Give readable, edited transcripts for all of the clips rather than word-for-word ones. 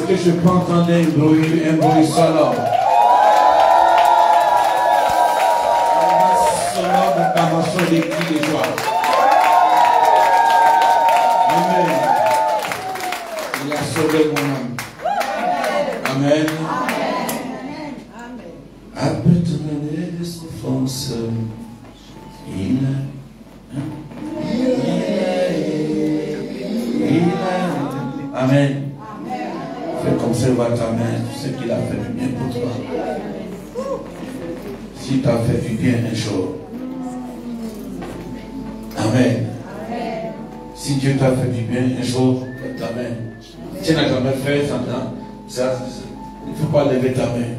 Est-ce que je peux entendre un bruit sonore? Sonore d'acclamation des cris de joie. Amen. Il a sauvé mon âme. Amen. Après ton année de souffrance, il Amen. Fais comme ça, va ta main, ce qu'il a fait du bien pour toi. Si tu as fait du bien un jour. Amen. Si Dieu t'a fait du bien un jour, lève ta main. Si tu n'as jamais fait, ça, il ne faut pas lever ta main.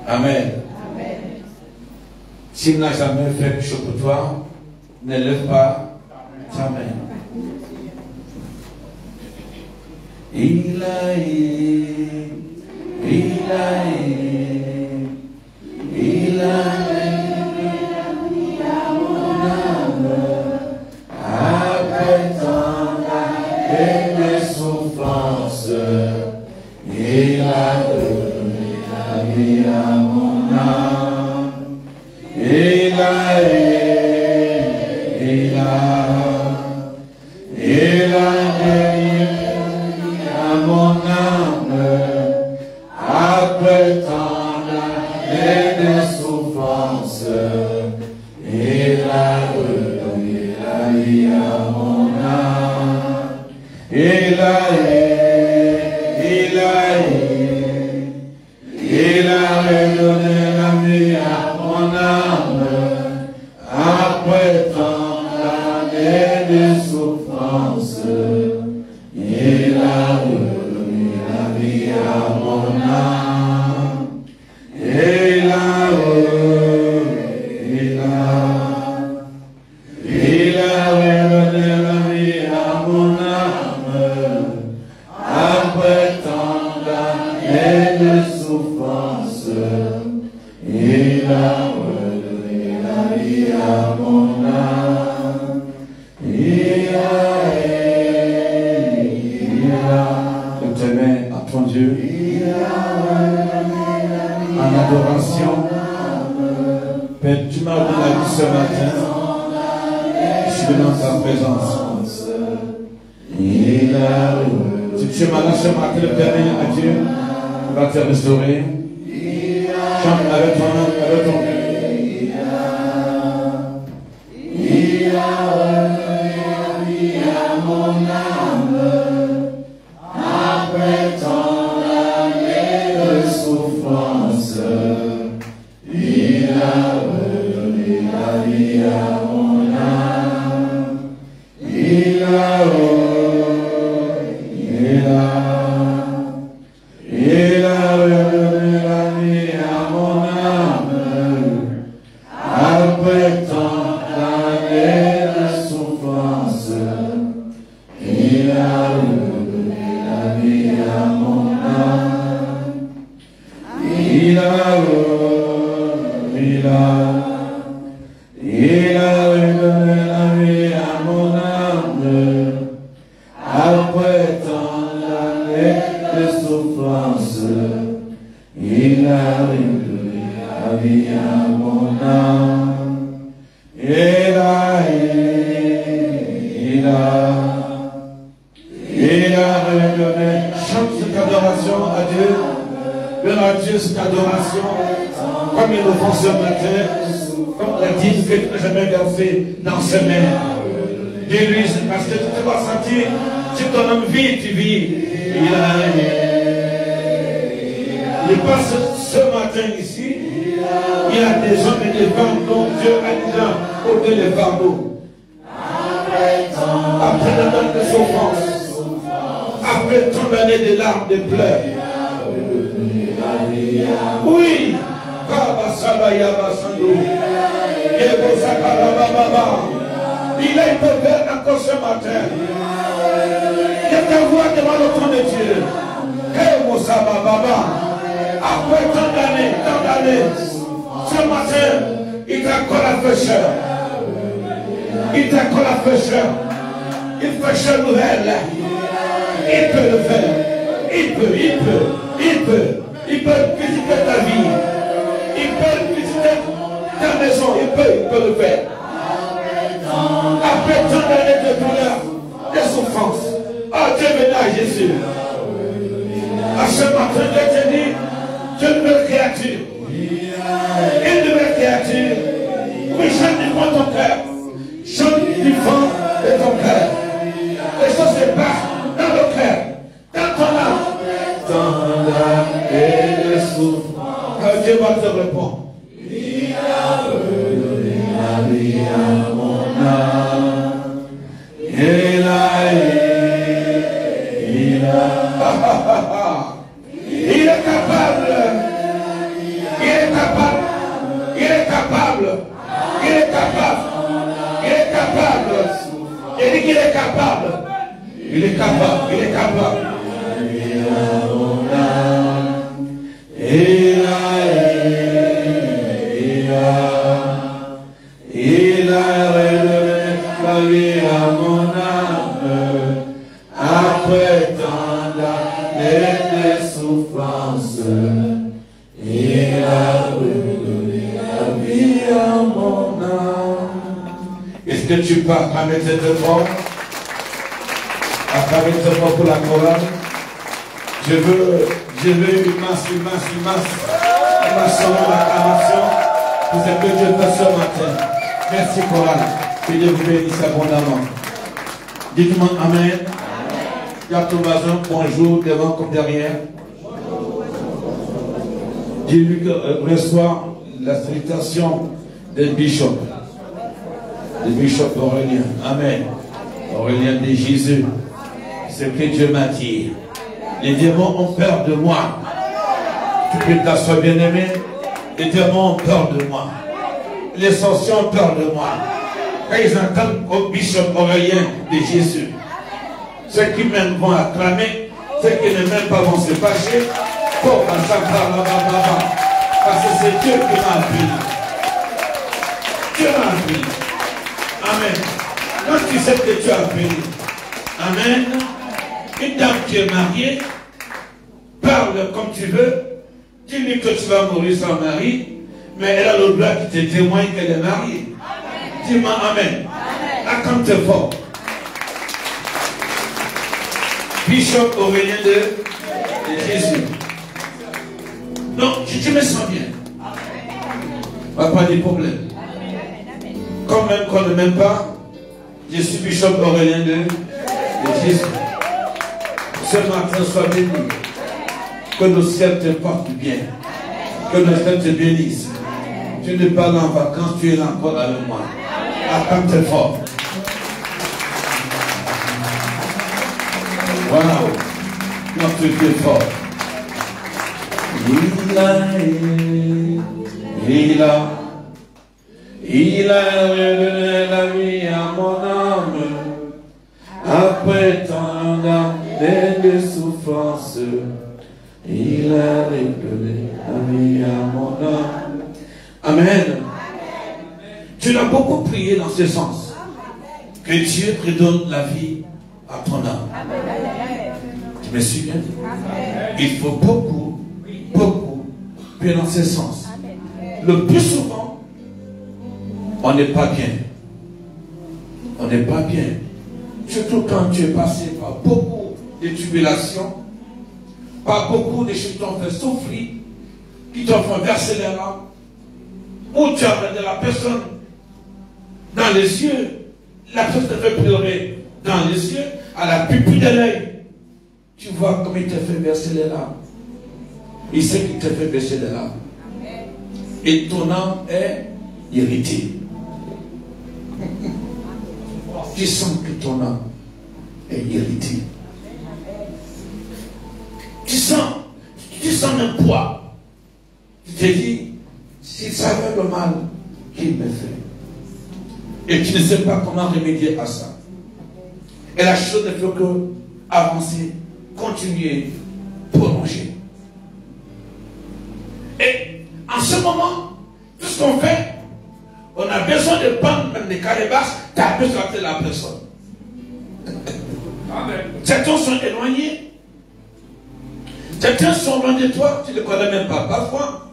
Amen. S'il n'a jamais fait quelque chose pour toi, ne lève pas ta main. Il a mis à mon âme, après tant d'années de souffrance, il a donné la vie à mon âme. Il a mon âme, après tant d'années de souffrance, il a redonné la vie à mon âme. Il a redonné la vie à mon âme, après tant d'années de souffrance, il a redonné la vie à mon âme. Il a redonné la vie à mon âme, après tant d'années de souffrance. Il a redonné la vie à mon âme. Lève tes mains à ton Dieu en adoration. Père, tu m'as donné la vie ce matin. Je suis venu dans ta présence. Si tu es malade ce matin, le Père à Dieu va te restaurer. Chante avec ton âme, avec ton cœur. Il a redonné la vie à mon âme, après tant d'années de souffrance. Il a redonné la vie à mon âme. Il a redonné la vie à mon âme, après tant d'années de souffrance. Il a redonné la vie à mon âme. Il a redonné la vie à mon âme, après tant d'années de souffrance. Il a redonné la vie à mon âme. Il a redonné. Chante cette adoration à Dieu. Donne à Dieu cette adoration. Comme il le font ce matin. Comme la dîme que tu n'as jamais versée dans ses mains. Dis-lui, parce que tu te vas sentir. Si ton homme vit, tu vis. Il passe ce matin ici. Il y a des hommes et des femmes dont Dieu a déjà ôté les fardeaux. Après la date de souffrance, après tant d'années de larmes, de pleurs. Oui, il a été ouvert encore ce matin. Il y a ta voix devant le trône de Dieu. Après tant d'années, ce matin, il t'accorde la fraîcheur. Il t'accorde la fraîcheur. Une fraîcheur nouvelle. Il peut le faire. Il peut visiter ta vie. Il peut visiter ta maison. Il peut le faire. Après tant d'années de douleur, de souffrance. Oh, Dieu venait à Jésus. À ce matin, Dieu te dit, tu es une nouvelle créature. Une nouvelle créature. Oui, chante du fond de ton cœur. Chante du fond de ton cœur. Les choses se passent dans le cœur, dans ton âme. Dans l'âme et le souffrance. Dieu va te répondre. Il a redonné la vie à mon âme. Il est capable. Il est capable. Il est capable. Il est capable. Il est capable. Il dit qu'il est capable. Il est capable. Il est capable. Il a redonné la vie à mon âme. Après tant d'années de souffrance, il a redonné la vie à mon âme. Est-ce que tu peux acclamer cette voix? Acclamer cette voix pour la chorale. Je veux une masse d'acclamation pour ce que Dieu fait ce matin. Merci chorale. Que Dieu vous bénisse abondamment. Dites-moi Amen. Il y a ton voisin, bonjour, devant comme derrière. Dis-lui que reçoit la salutation des bishops. Le bishop Aurélien. Amen. Aurélien de Jésus. C'est ce que Dieu m'a dit. Les démons ont peur de moi. Tu peux t'asseoir, bien-aimé. Les démons ont peur de moi. Les sorciers ont peur de moi. Quand ils entendent au bishop Aurélien de Jésus, ceux qui même vont acclamer, ceux qui ne même pas vont se fâcher, pour parce que c'est Dieu qui m'a appris. Dieu m'a appris. Amen. Quand tu sais que tu as appris, amen. Une dame qui est mariée, parle comme tu veux, dis-lui que tu vas mourir sans mari, mais elle a le droit qui te témoigne qu'elle est mariée. Dis-moi amen. Accorde fort. Bishop Aurélien de Jésus. Donc, je me sens bien. Pas de problème. Quand même qu'on ne m'aime pas, je suis Bishop Aurélien de Jésus. Ce matin, sois béni. Que le ciel te porte bien. Que le ciel te bénisse. Tu n'es pas là en vacances, tu es là encore avec moi. Accorde fort. Wow. Notre Dieu fort. Il a redonné la vie à mon âme. Après tant d'années de souffrance, il a redonné la vie à mon âme. Amen. Tu l'as beaucoup prié dans ce sens. Que Dieu redonne la vie à ton âme. Tu me suis bien dit? Il faut beaucoup prier dans ce sens. Le plus souvent, on n'est pas bien. On n'est pas bien. Surtout quand tu es passé par beaucoup de tribulations, par beaucoup de choses qui t'ont fait souffrir, qui t'ont fait verser les larmes, ou tu as regardé la personne dans les yeux, la personne te fait pleurer dans les yeux, à la pupille de l'œil. Tu vois comme il te fait verser les larmes. Il sait qu'il te fait verser les larmes. Et ton âme est irritée. Tu sens que ton âme est irritée. Tu sens un poids. Tu te dis, s'il savait le mal qu'il me fait, et tu ne sais pas comment remédier à ça. Et la chose ne fait que avancer, continuer, prolonger. Et en ce moment, tout ce qu'on fait, on a besoin de prendre même des calebasses, taper sur la personne. Certains sont éloignés. Certains sont loin de toi, tu ne les connais même pas parfois,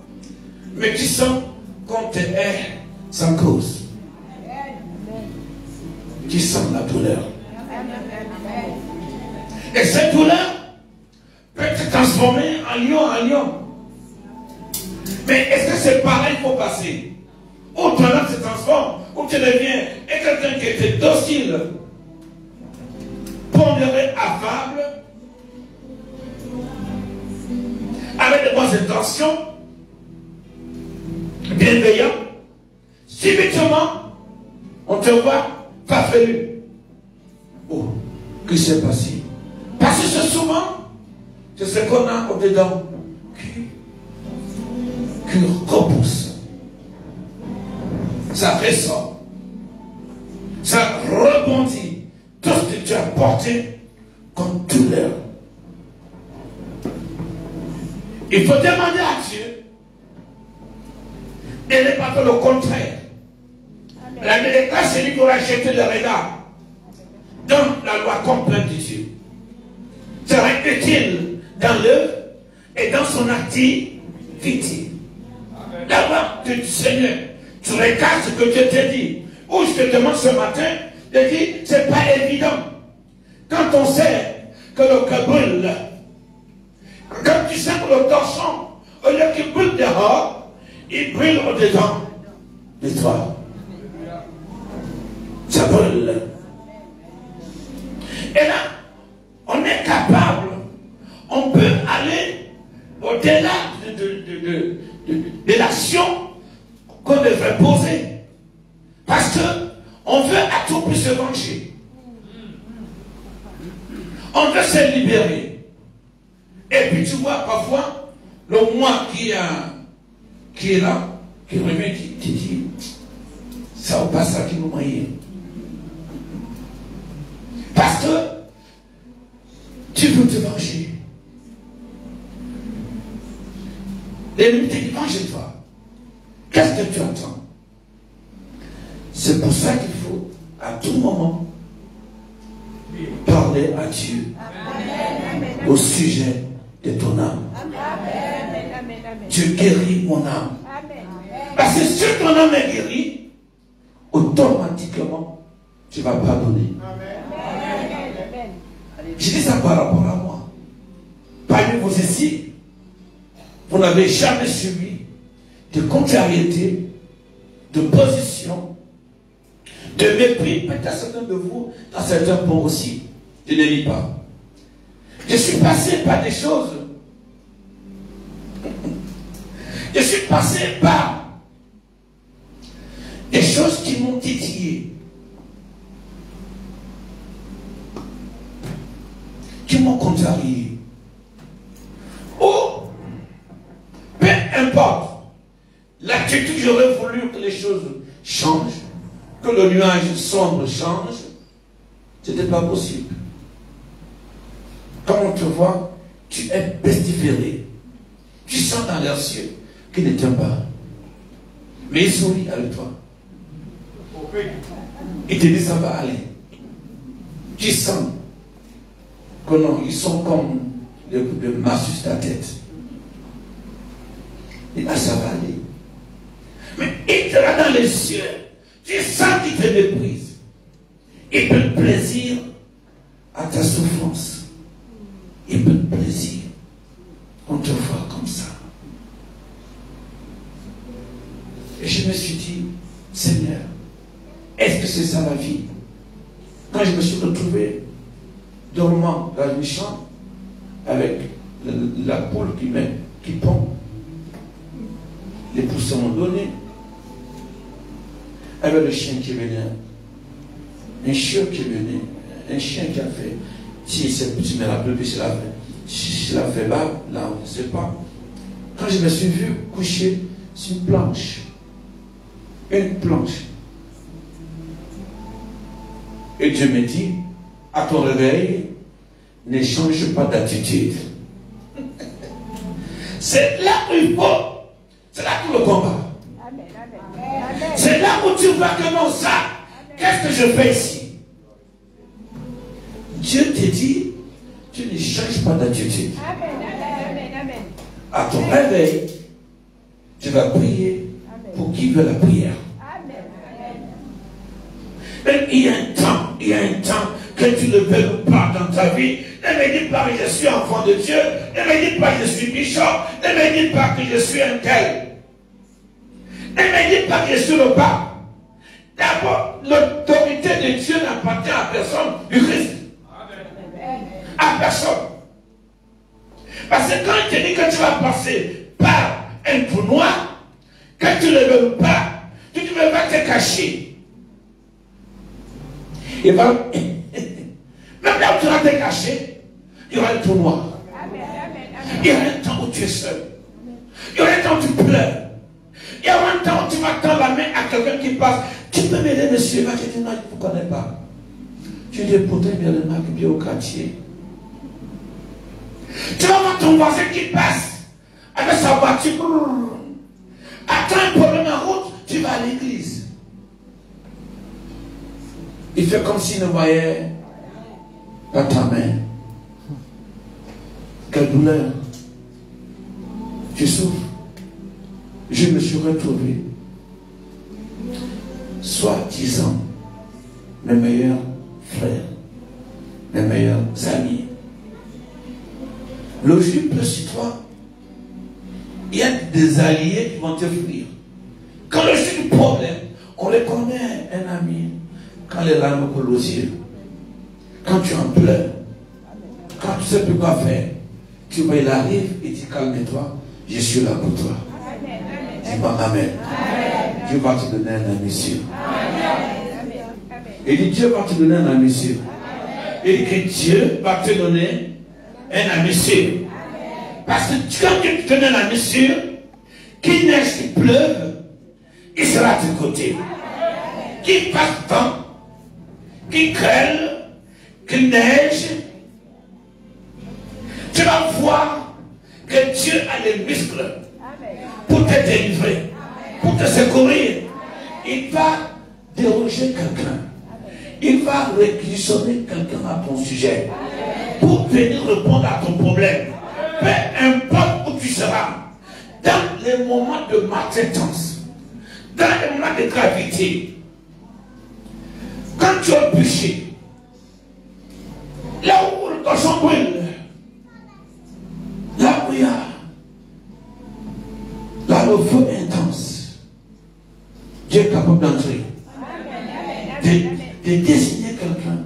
mais tu sens qu'on te hait sans cause. Tu sens la douleur. Et cette douleur peut te transformer en lion, Mais est-ce que c'est pareil qu'il faut passer? Ou ton âme se transforme, ou tu deviens quelqu'un qui était docile, pondéré, affable, avec de bonnes intentions, bienveillant. Subitement, on te voit farfelu. Oh, que s'est passé? Parce que c'est souvent, c'est ce qu'on a au-dedans qui repousse. Ça ressort. Ça rebondit. Tout ce que tu as porté comme douleur. Il faut demander à Dieu. Et n'est pas le contraire. La méditation, c'est lui qui aura jeté le regard dans la loi complète de Dieu. Serait utile dans l'œuvre et dans son activité. La loi du Seigneur, tu regardes ce que Dieu te dit. Ou je te demande ce matin, je dis, c'est pas évident. Quand on sait que le cœur brûle, quand tu sais que le torchon, au lieu qu'il brûle dehors, il brûle au-dedans de toi. Ça brûle. Et là, on est capable, on peut aller au-delà de l'action qu'on devrait poser. Parce qu'on veut à tout prix se venger. On veut se libérer. Et puis tu vois parfois, le moi qui est là, qui revient, qui dit, ça va pas ça qui nous moyen. Parce que tu veux te venger. L'ennemi te dit, venge-toi. Qu'est-ce que tu attends? C'est pour ça qu'il faut, à tout moment, parler à Dieu au sujet de ton âme. Tu guéris mon âme. Parce que si ton âme est guérie, automatiquement, tu vas pardonner. Je dis ça par rapport à moi. Parmi vous ici, vous n'avez jamais subi de contrariété, de position, de mépris, peut-être certains de vous, dans certains points aussi. Je ne lis pas. Je suis passé par des choses. Je suis passé par des choses qui m'ont titillé, qui m'ont contrarié. Ou, peu importe, l'attitude, j'aurais voulu que les choses changent, que le nuage sombre change, ce n'était pas possible. Quand on te voit, tu es pestiféré. Tu sens dans leurs yeux qu'ils ne t'aiment pas. Mais ils sourient avec toi. Ils te disent ça va aller. Tu sens que non, ils sont comme le massue sur ta tête. Et là, ça va aller. Mais il te regarde dans les yeux. Tu sens qu'il te méprise. Il peut te plaisir à ta souffrance. Il peut te plaisir. On te voit comme ça. Et je me suis dit, Seigneur, est-ce que c'est ça la vie? Quand je me suis retrouvé dormant dans une chambre avec la poule qui pond, les poussins m'ont donné, avec le chien qui venait, un chien qui venait, un chien qui a fait, si tu me rappelles plus, si l'a fait bas, là, on ne sait pas. Quand je me suis vu coucher sur une planche, et Dieu me dit, à ton réveil, ne change pas d'attitude. C'est là où il faut, c'est là tout le combat. C'est là où tu vois que non, ça, qu'est-ce que je fais ici? Dieu te dit, tu ne changes pas d'attitude. À ton réveil, tu vas prier pour qui veut la prière. Même il y a un temps que tu ne veux pas dans ta vie. Ne me dis pas que je suis enfant de Dieu. Ne me dis pas que je suis bishop. Ne me dis pas que je suis un tel. Ne me dis pas que je suis le pape. D'abord, l'autorité de Dieu n'appartient à personne du Christ. À personne. Parce que quand il te dit que tu vas passer par un trou noir, que tu ne veux pas, tu ne veux pas te cacher. Et va, même là où tu vas te cacher, il y aura un trou noir. Il y aura un temps où tu es seul. Il y aura un temps où tu pleures. Il y aura un temps où tu vas tendre la main à quelqu'un qui passe. Tu peux m'aider, monsieur? Il va te dire, non, je ne vous connais pas. Tu dis, pourtant, il y a le mec bien au quartier. Tu vas voir ton voisin qui passe avec sa voiture. Attends un problème en route, tu vas à l'église. Il fait comme s'il ne voyait pas ta main. Quelle douleur. Tu souffres. Je me suis retrouvé, soi-disant, mes meilleurs frères, mes meilleurs amis. Logique plus toi, il y a des alliés qui vont te fuir. Quand le sujet du problème, on les connaît, un ami, quand les larmes coulent aux yeux, quand tu en pleures, quand tu sais plus quoi faire, tu vois, il arrive et dit calme-toi, je suis là pour toi. Dis-moi amen. Dieu va te donner un ami sûr. Il dit Dieu va te donner un ami sûr. Il dit que Dieu va te donner un ami sûr. Parce que quand Dieu te donne un ami sûr, qu'il neige, qu'il pleuve, il sera à tes côtés. Qu'il fasse vent, qu'il grêle, qu'il neige, tu vas voir que Dieu a les muscles pour te délivrer, pour te secourir. Il va déroger quelqu'un. Il va réquisitionner quelqu'un à ton sujet pour venir répondre à ton problème. Peu importe où tu seras, dans les moments de maltraitance, dans les moments de gravité, quand tu as péché, là où le cochon brûle, là où il y a le feu intense, Dieu est capable d'entrer, de désigner quelqu'un,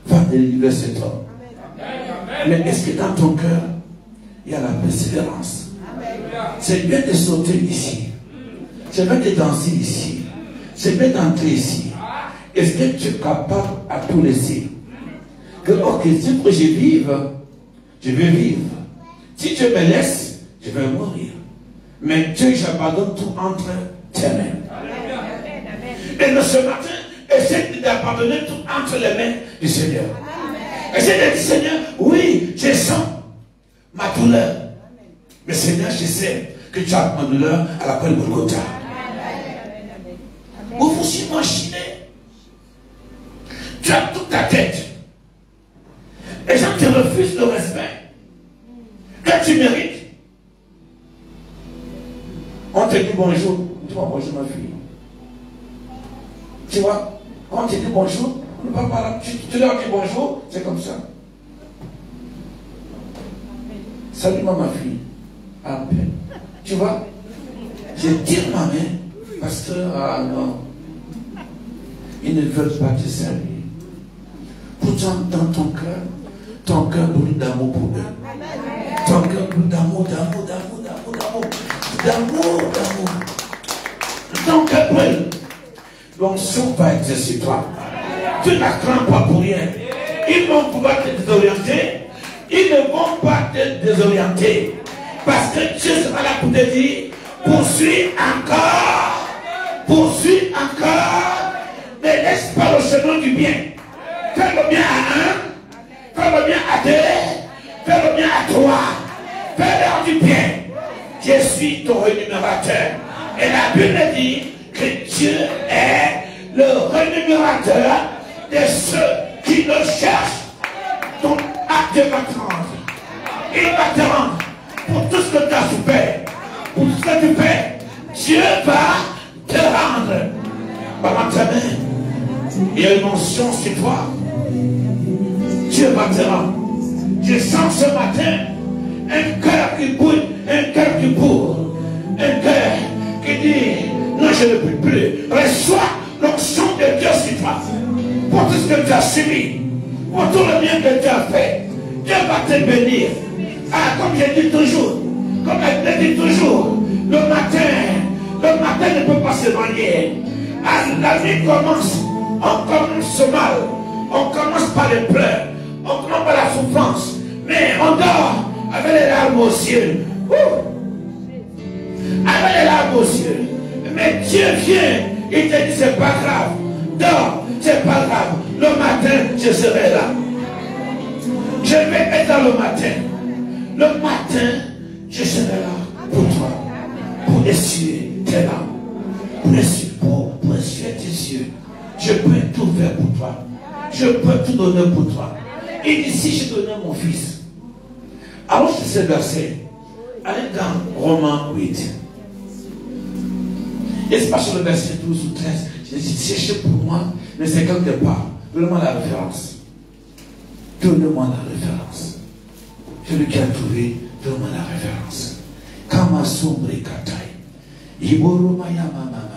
va délivrer cet homme. Mais est-ce que dans ton cœur, il y a la persévérance? C'est bien de sauter ici, c'est bien de danser ici, c'est bien d'entrer ici. Est-ce que tu es capable à tout laisser? Que, ok, si je vive, je vais vivre. Si Dieu me laisse, je vais mourir. Mais Dieu, j'abandonne tout entre tes mains. Et ce matin, essaie d'abandonner tout entre les mains du Seigneur. Essaie de dire, Seigneur, oui, je sens ma douleur. Mais Seigneur, je sais que tu as ma douleur à la croix de Golgotha. Vous vous imaginez, tu as toute ta tête. Les gens te refusent le respect que tu mérites. On te dit bonjour. Dis-moi bonjour ma fille. Tu vois, quand on te dit bonjour, tu leur dis bonjour, c'est comme ça. Salut ma fille. À peine. Tu vois, je tire ma main parce que, ah non, ils ne veulent pas te servir. Pourtant, dans ton cœur brûle d'amour pour eux. Ton cœur brûle d'amour. Ton cœur brûle. L'onction va être sur toi. Tu ne la crains pas pour rien. Ils vont pouvoir te désorienter. Ils ne vont pas te désorienter. Parce que Dieu sera là pour te dire, poursuis encore. Ne laisse pas le chemin du bien. Fais le bien à un, fais le bien à deux, fais le bien à trois, fais-leur du bien. Je suis ton rémunérateur. Et la Bible dit que Dieu est le rémunérateur de ceux qui le cherchent. Ton acte va te rendre. Il va te rendre. pour tout ce que tu as souffert, pour tout ce que tu fais, Dieu va te rendre. Par ta main, il y a une mention sur toi. Dieu va te rendre. Je sens ce matin un cœur qui bouille, un cœur qui bourre, un cœur qui dit non, je ne peux plus. Reçois l'onction de Dieu sur toi pour tout ce que tu as subi, pour tout le bien que tu as fait. Dieu va te bénir. Ah, comme je dis toujours, comme je dis toujours, le matin ne peut pas s'éloigner. Ah, la nuit commence, on commence mal, on commence par les pleurs, on commence par la souffrance, mais on dort avec les larmes aux yeux. Avec les larmes aux yeux. Mais Dieu vient, il te dit c'est pas grave, dors, c'est pas grave, le matin je serai là. Je vais être là le matin. Le matin, je serai là pour toi, pour essuyer tes larmes, pour essuyer tes yeux. Je peux tout faire pour toi. Je peux tout donner pour toi. Et ici, je donnais mon fils. Alors, je sais verset. Allez dans Romains 8. Et c'est pas sur le verset 12 ou 13. Je dis, cherchez pour moi, mais c'est quelque part. Donnez-moi la référence. Donne-moi la référence. Celui qui a trouvé, donne-moi la référence. Kama sombre katai. Iboromaya mama.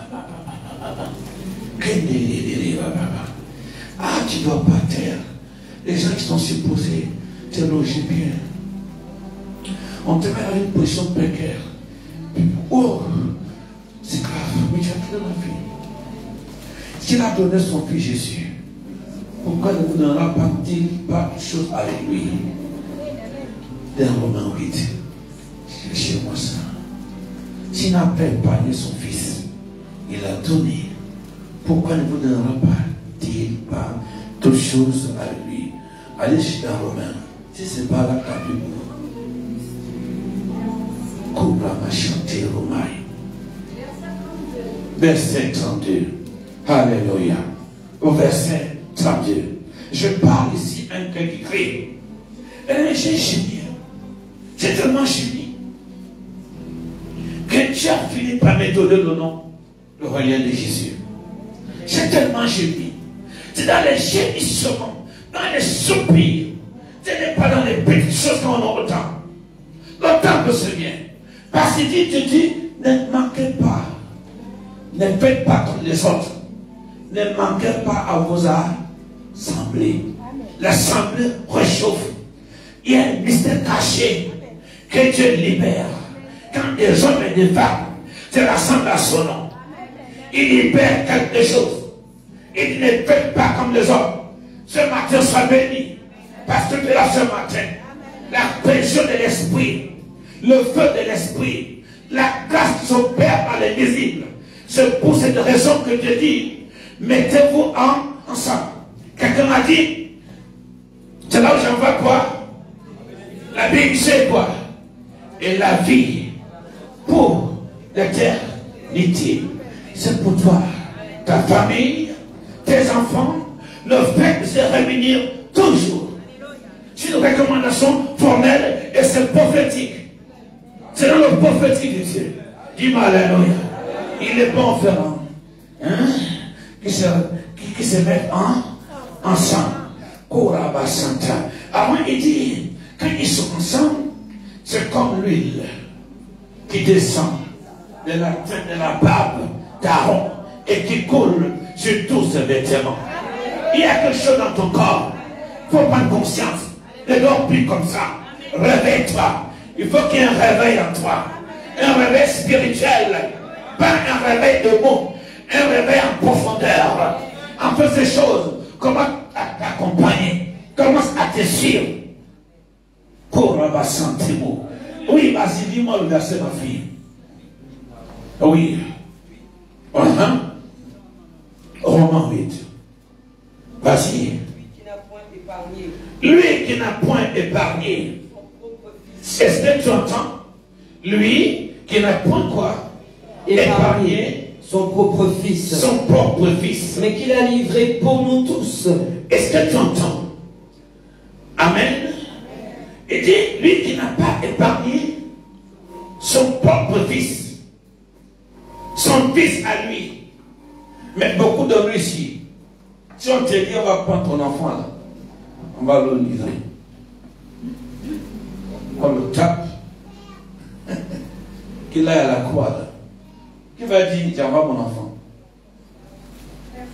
Ah, tu dois pas taire. Les gens qui sont supposés te loger bien. On te met dans une position précaire. Oh, c'est grave, mais tu as pris ma fille. S'il a donné son fils Jésus, pourquoi ne vous donnera pas-t-il pas de choses avec lui? Dans Romains 8, cherchez-moi ça. S'il n'a pas épargné son fils, il a donné. Pourquoi ne vous donnera pas-t-il pas toutes choses avec lui? Allez chez dans Romains. Si ce n'est pas là que tu Cobra m'a chanté Romain. Verset 32. Alléluia. Au verset 32. Je parle ici un cœur qui crie. J'ai génie. J'ai tellement génie que Dieu a fini par me donner le nom, le royaume de Jésus. J'ai tellement gémi. C'est dans les gémissements, dans les soupirs. Ce n'est pas dans les petites choses qu'on a autant. Le temps que c'est bien. Parce qu'il dit, tu dis, ne manquez pas. Ne faites pas comme les autres. Ne manquez pas à vos assemblées. L'assemblée réchauffe. Il y a un mystère caché que Dieu libère. Quand des hommes et des femmes se rassemblent à son nom, il libère quelque chose. Il ne fait pas comme les hommes. Ce matin, sois béni. Parce que tu es là ce matin. La pression de l'esprit, le feu de l'esprit, la grâce qui s'opère par l'invisible. C'est pour cette raison que Dieu dit, mettez-vous ensemble. Quelqu'un m'a dit, c'est là où j'en vois quoi? La Bible c'est quoi? Et la vie pour l'éternité. C'est pour toi, ta famille, tes enfants, le fait de se réunir toujours. C'est une recommandation formelle et c'est prophétique. C'est dans le prophétique de Dieu. Dis-moi alléluia. Il est bon faire qui se mettent ensemble. Koraba Santa. Avant il dit, quand ils sont ensemble, c'est comme l'huile qui descend de la tête de la barbe d'Aaron et qui coule sur tous ses vêtements. Il y a quelque chose dans ton corps. Il faut prendre conscience. Ne dors plus comme ça. Réveille-toi. Il faut qu'il y ait un réveil en toi. Un réveil spirituel. Pas un réveil de mots. Un réveil en profondeur. En fait ces choses. Comment t'accompagner. Commence à te suivre. Oui, vas-y, dis-moi le verset, ma fille. Oui. Romains 8. Vas-y. Lui qui n'a point épargné. Est-ce que tu entends? Lui qui n'a point quoi? Épargné son propre fils. Son propre fils. Mais qu'il a livré pour nous tous. Est-ce que tu entends? Amen. Et dit, lui qui n'a pas épargné fils à lui. Mais beaucoup d'hommes ici, si on te dit on va prendre ton enfant là, on va le livrer. On le tape. Qu'il aille à la croix là. Qui va dire, j'envoie mon enfant?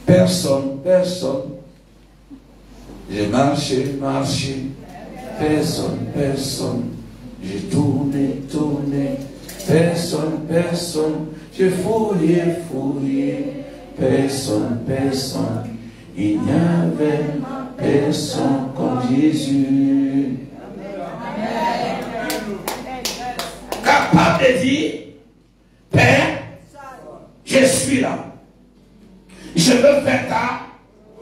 Personne. J'ai marché. Personne. J'ai tourné. Personne. J'ai fouillé. Personne. Il n'y avait personne comme Jésus. Capable de dire, Père, je suis là. Je veux faire ta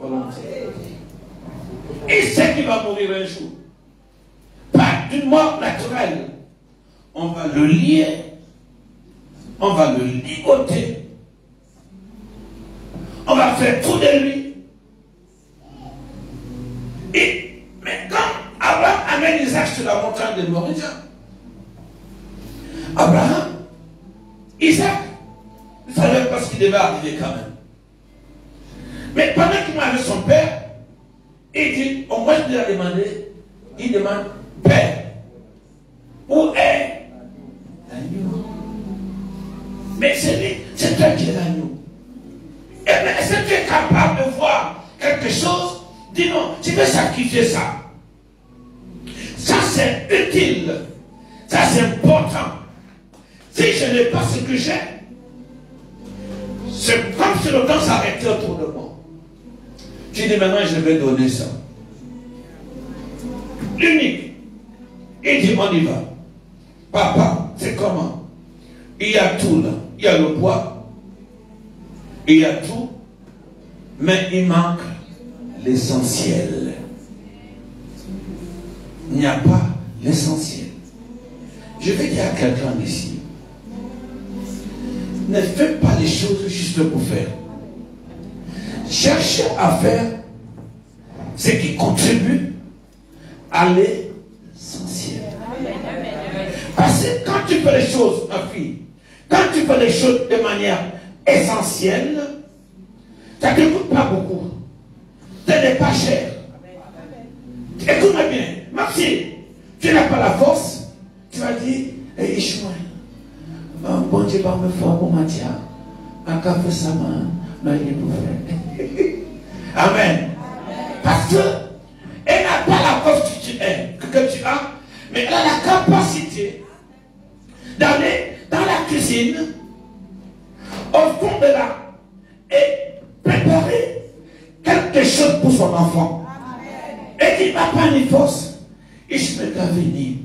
volonté. Il sait qu'il va mourir un jour. Pas d'une mort naturelle. On va le lier. On va le ligoter. On va faire tout de lui. Mais quand Abraham amène Isaac sur la montagne de Moria, Abraham, Isaac, ne savait pas ce qui devait arriver quand même. Mais pendant qu'il m'a avec son père, il dit, au moins je lui ai demandé, il demande, Père, où est l'agneau? Mais c'est toi qui es l'agneau. Et bien, est-ce que tu es capable de voir quelque chose? Dis non, tu veux sacrifier ça. Ça c'est utile. Ça c'est important. Si je n'ai pas ce que j'ai, c'est comme si le temps s'arrêtait autour de moi. Tu dis maintenant je vais donner ça. L'unique. Il dit on y va. Papa, c'est comment? Il y a tout là. Il y a le bois. Il y a tout. Mais il manque l'essentiel. Il n'y a pas l'essentiel. Je vais dire à quelqu'un ici, ne faites pas les choses juste pour faire. Cherchez à faire ce qui contribue à l'essentiel. Parce que quand tu fais les choses, ma fille, quand tu fais les choses de manière essentielle, ça ne te coûte pas beaucoup. Ça n'est pas cher. Écoute-moi bien, même si tu n'as pas la force, tu vas dire, hey, Ishmael, bon Dieu va me faire pour Mathia, un café ça m'a pour faire. Amen. Parce que elle n'a pas la force que tu as, mais elle a la capacité d'aller dans la cuisine, au fond de là, et préparer quelque chose pour son enfant. Et il n'a pas ni force. Il se met à venir.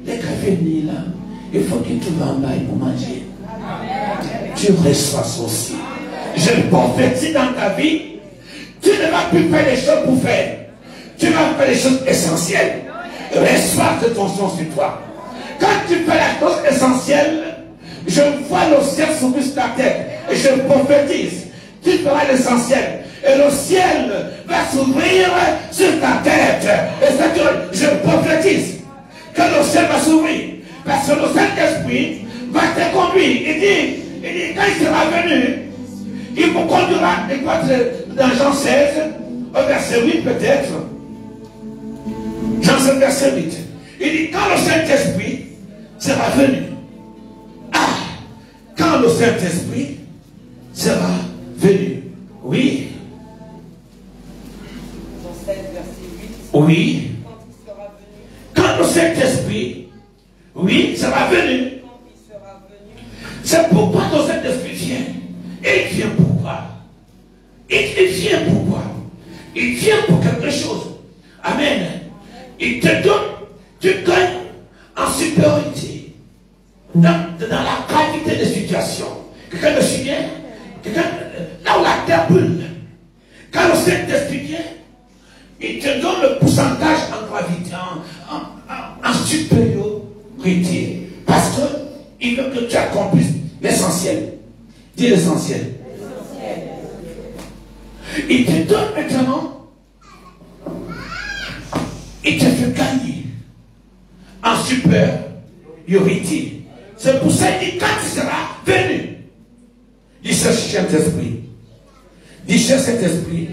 Les gars venir là, il faut que tu vas en bas pour manger. Tu reçois ceci. Je prophétise dans ta vie, tu ne vas plus faire les choses pour faire. Tu vas faire les choses essentielles. Reçois cette onction sur toi. Quand tu fais la chose essentielle, je vois le ciel s'ouvrir sur ta tête. Et je prophétise. Tu feras l'essentiel. Et le ciel va s'ouvrir sur ta tête. Et ça, je prophétise que le ciel va s'ouvrir. Parce que le Saint-Esprit va te conduire. Il dit, quand il sera venu, il vous conduira. Dans Jean 16, au verset 8 peut-être. Jean 16, verset 8. Il dit, quand le Saint-Esprit sera venu. Ah, quand le Saint-Esprit sera venu. Oui. Oui. Quand le Saint-Esprit, oui, sera venu. C'est pourquoi le Saint-Esprit vient. Il vient pour quoi? Il vient pour quoi? Il vient pour quelque chose. Amen. Il te donne, tu gagnes en supériorité. Dans la gravité des situations. Quelqu'un me souvient? Là où la terre brûle. Quand le Saint-Esprit vient, il te donne le pourcentage en gravité, en supériorité. Parce qu'il veut que tu accomplisses l'essentiel. Dis l'essentiel. Il te donne maintenant, il te fait gagner en supériorité. C'est pour ça qu'il dit quand il sera venu. Dis cher Saint-Esprit. Dis cher Saint-Esprit.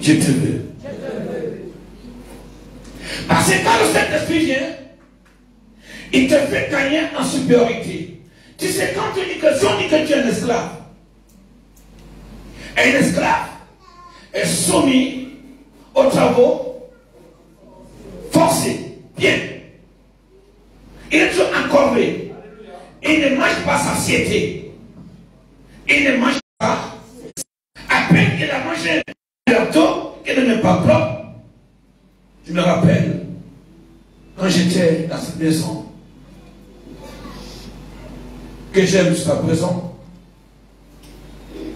Je te veux. Parce que quand le Saint-Esprit vient, il te fait gagner en supériorité. Tu sais, quand tu dis que si on dit que tu es un esclave, un esclave est soumis aux travaux forcés. Bien. Il est toujours encorvé. Il ne mange pas satiété. Il ne mange pas. À peine qu'il a mangé un gâteau qui ne m'est pas propre. Je me rappelle, quand j'étais dans cette maison, que j'aime jusqu'à présent,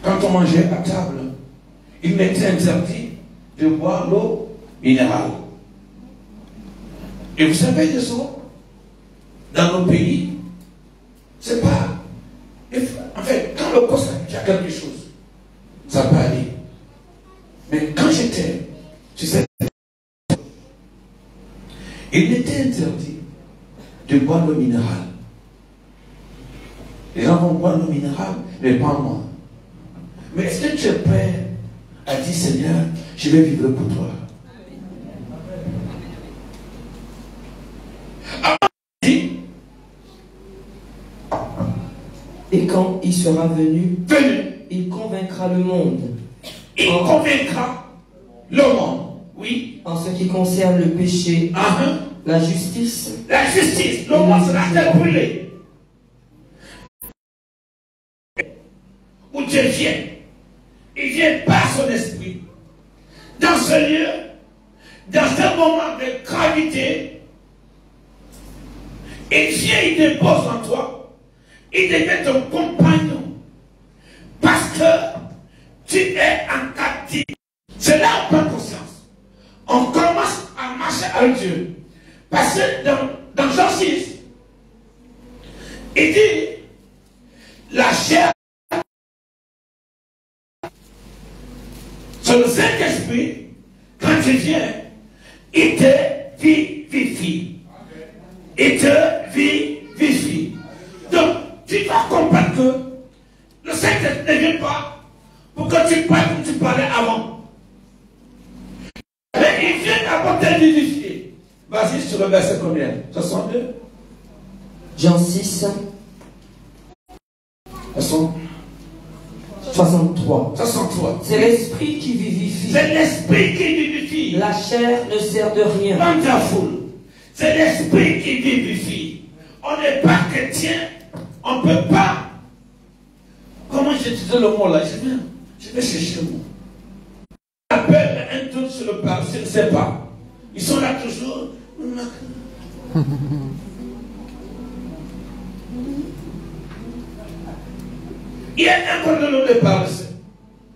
quand on mangeait à table, il m'était interdit de boire l'eau minérale. Et vous savez les eaux, dans nos pays, c'est pas... En fait, quand le corps s'habitue à quelque chose, ça peut aller. Mais quand j'étais, tu sais, il m'était interdit de boire l'eau minérale. Les gens vont boire l'eau minérale, mais pas moi. Mais est-ce que tu es prêt à dire, Seigneur, je vais vivre pour toi? Et quand il sera venu, il convaincra le monde. Il convaincra le monde, oui. En ce qui concerne le péché, la justice. La justice, le monde sera-t-elle brûlée? Où Dieu vient, il vient par son esprit. Dans ce lieu, dans un moment de gravité, il vient, il dépose en toi. Il devient ton compagnon. Parce que tu es en captivité. C'est là où on prend conscience. On commence à marcher avec Dieu. Parce que dans Jean 6, il dit, la chair, c'est le Saint-Esprit, quand il vient, il te vivifie. Il te vivifie. Donc, tu dois comprendre que le Saint-Esprit ne vient pas pour que tu parles comme tu parlais avant. Mais il vient d'abord te vivifier. Vas-y, sur le verset combien? 62. Jean 6. 63. C'est l'esprit qui vivifie. C'est l'esprit qui vivifie. La chair ne sert de rien. Wonderful. C'est l'esprit qui vivifie. On n'est pas chrétien. On ne peut pas. Comment j'utilise le mot là? Je vais chercher le mot. On appelle un truc sur le parc, je ne sais pas. Ils sont là toujours. Il y a un peu de l'eau de parler.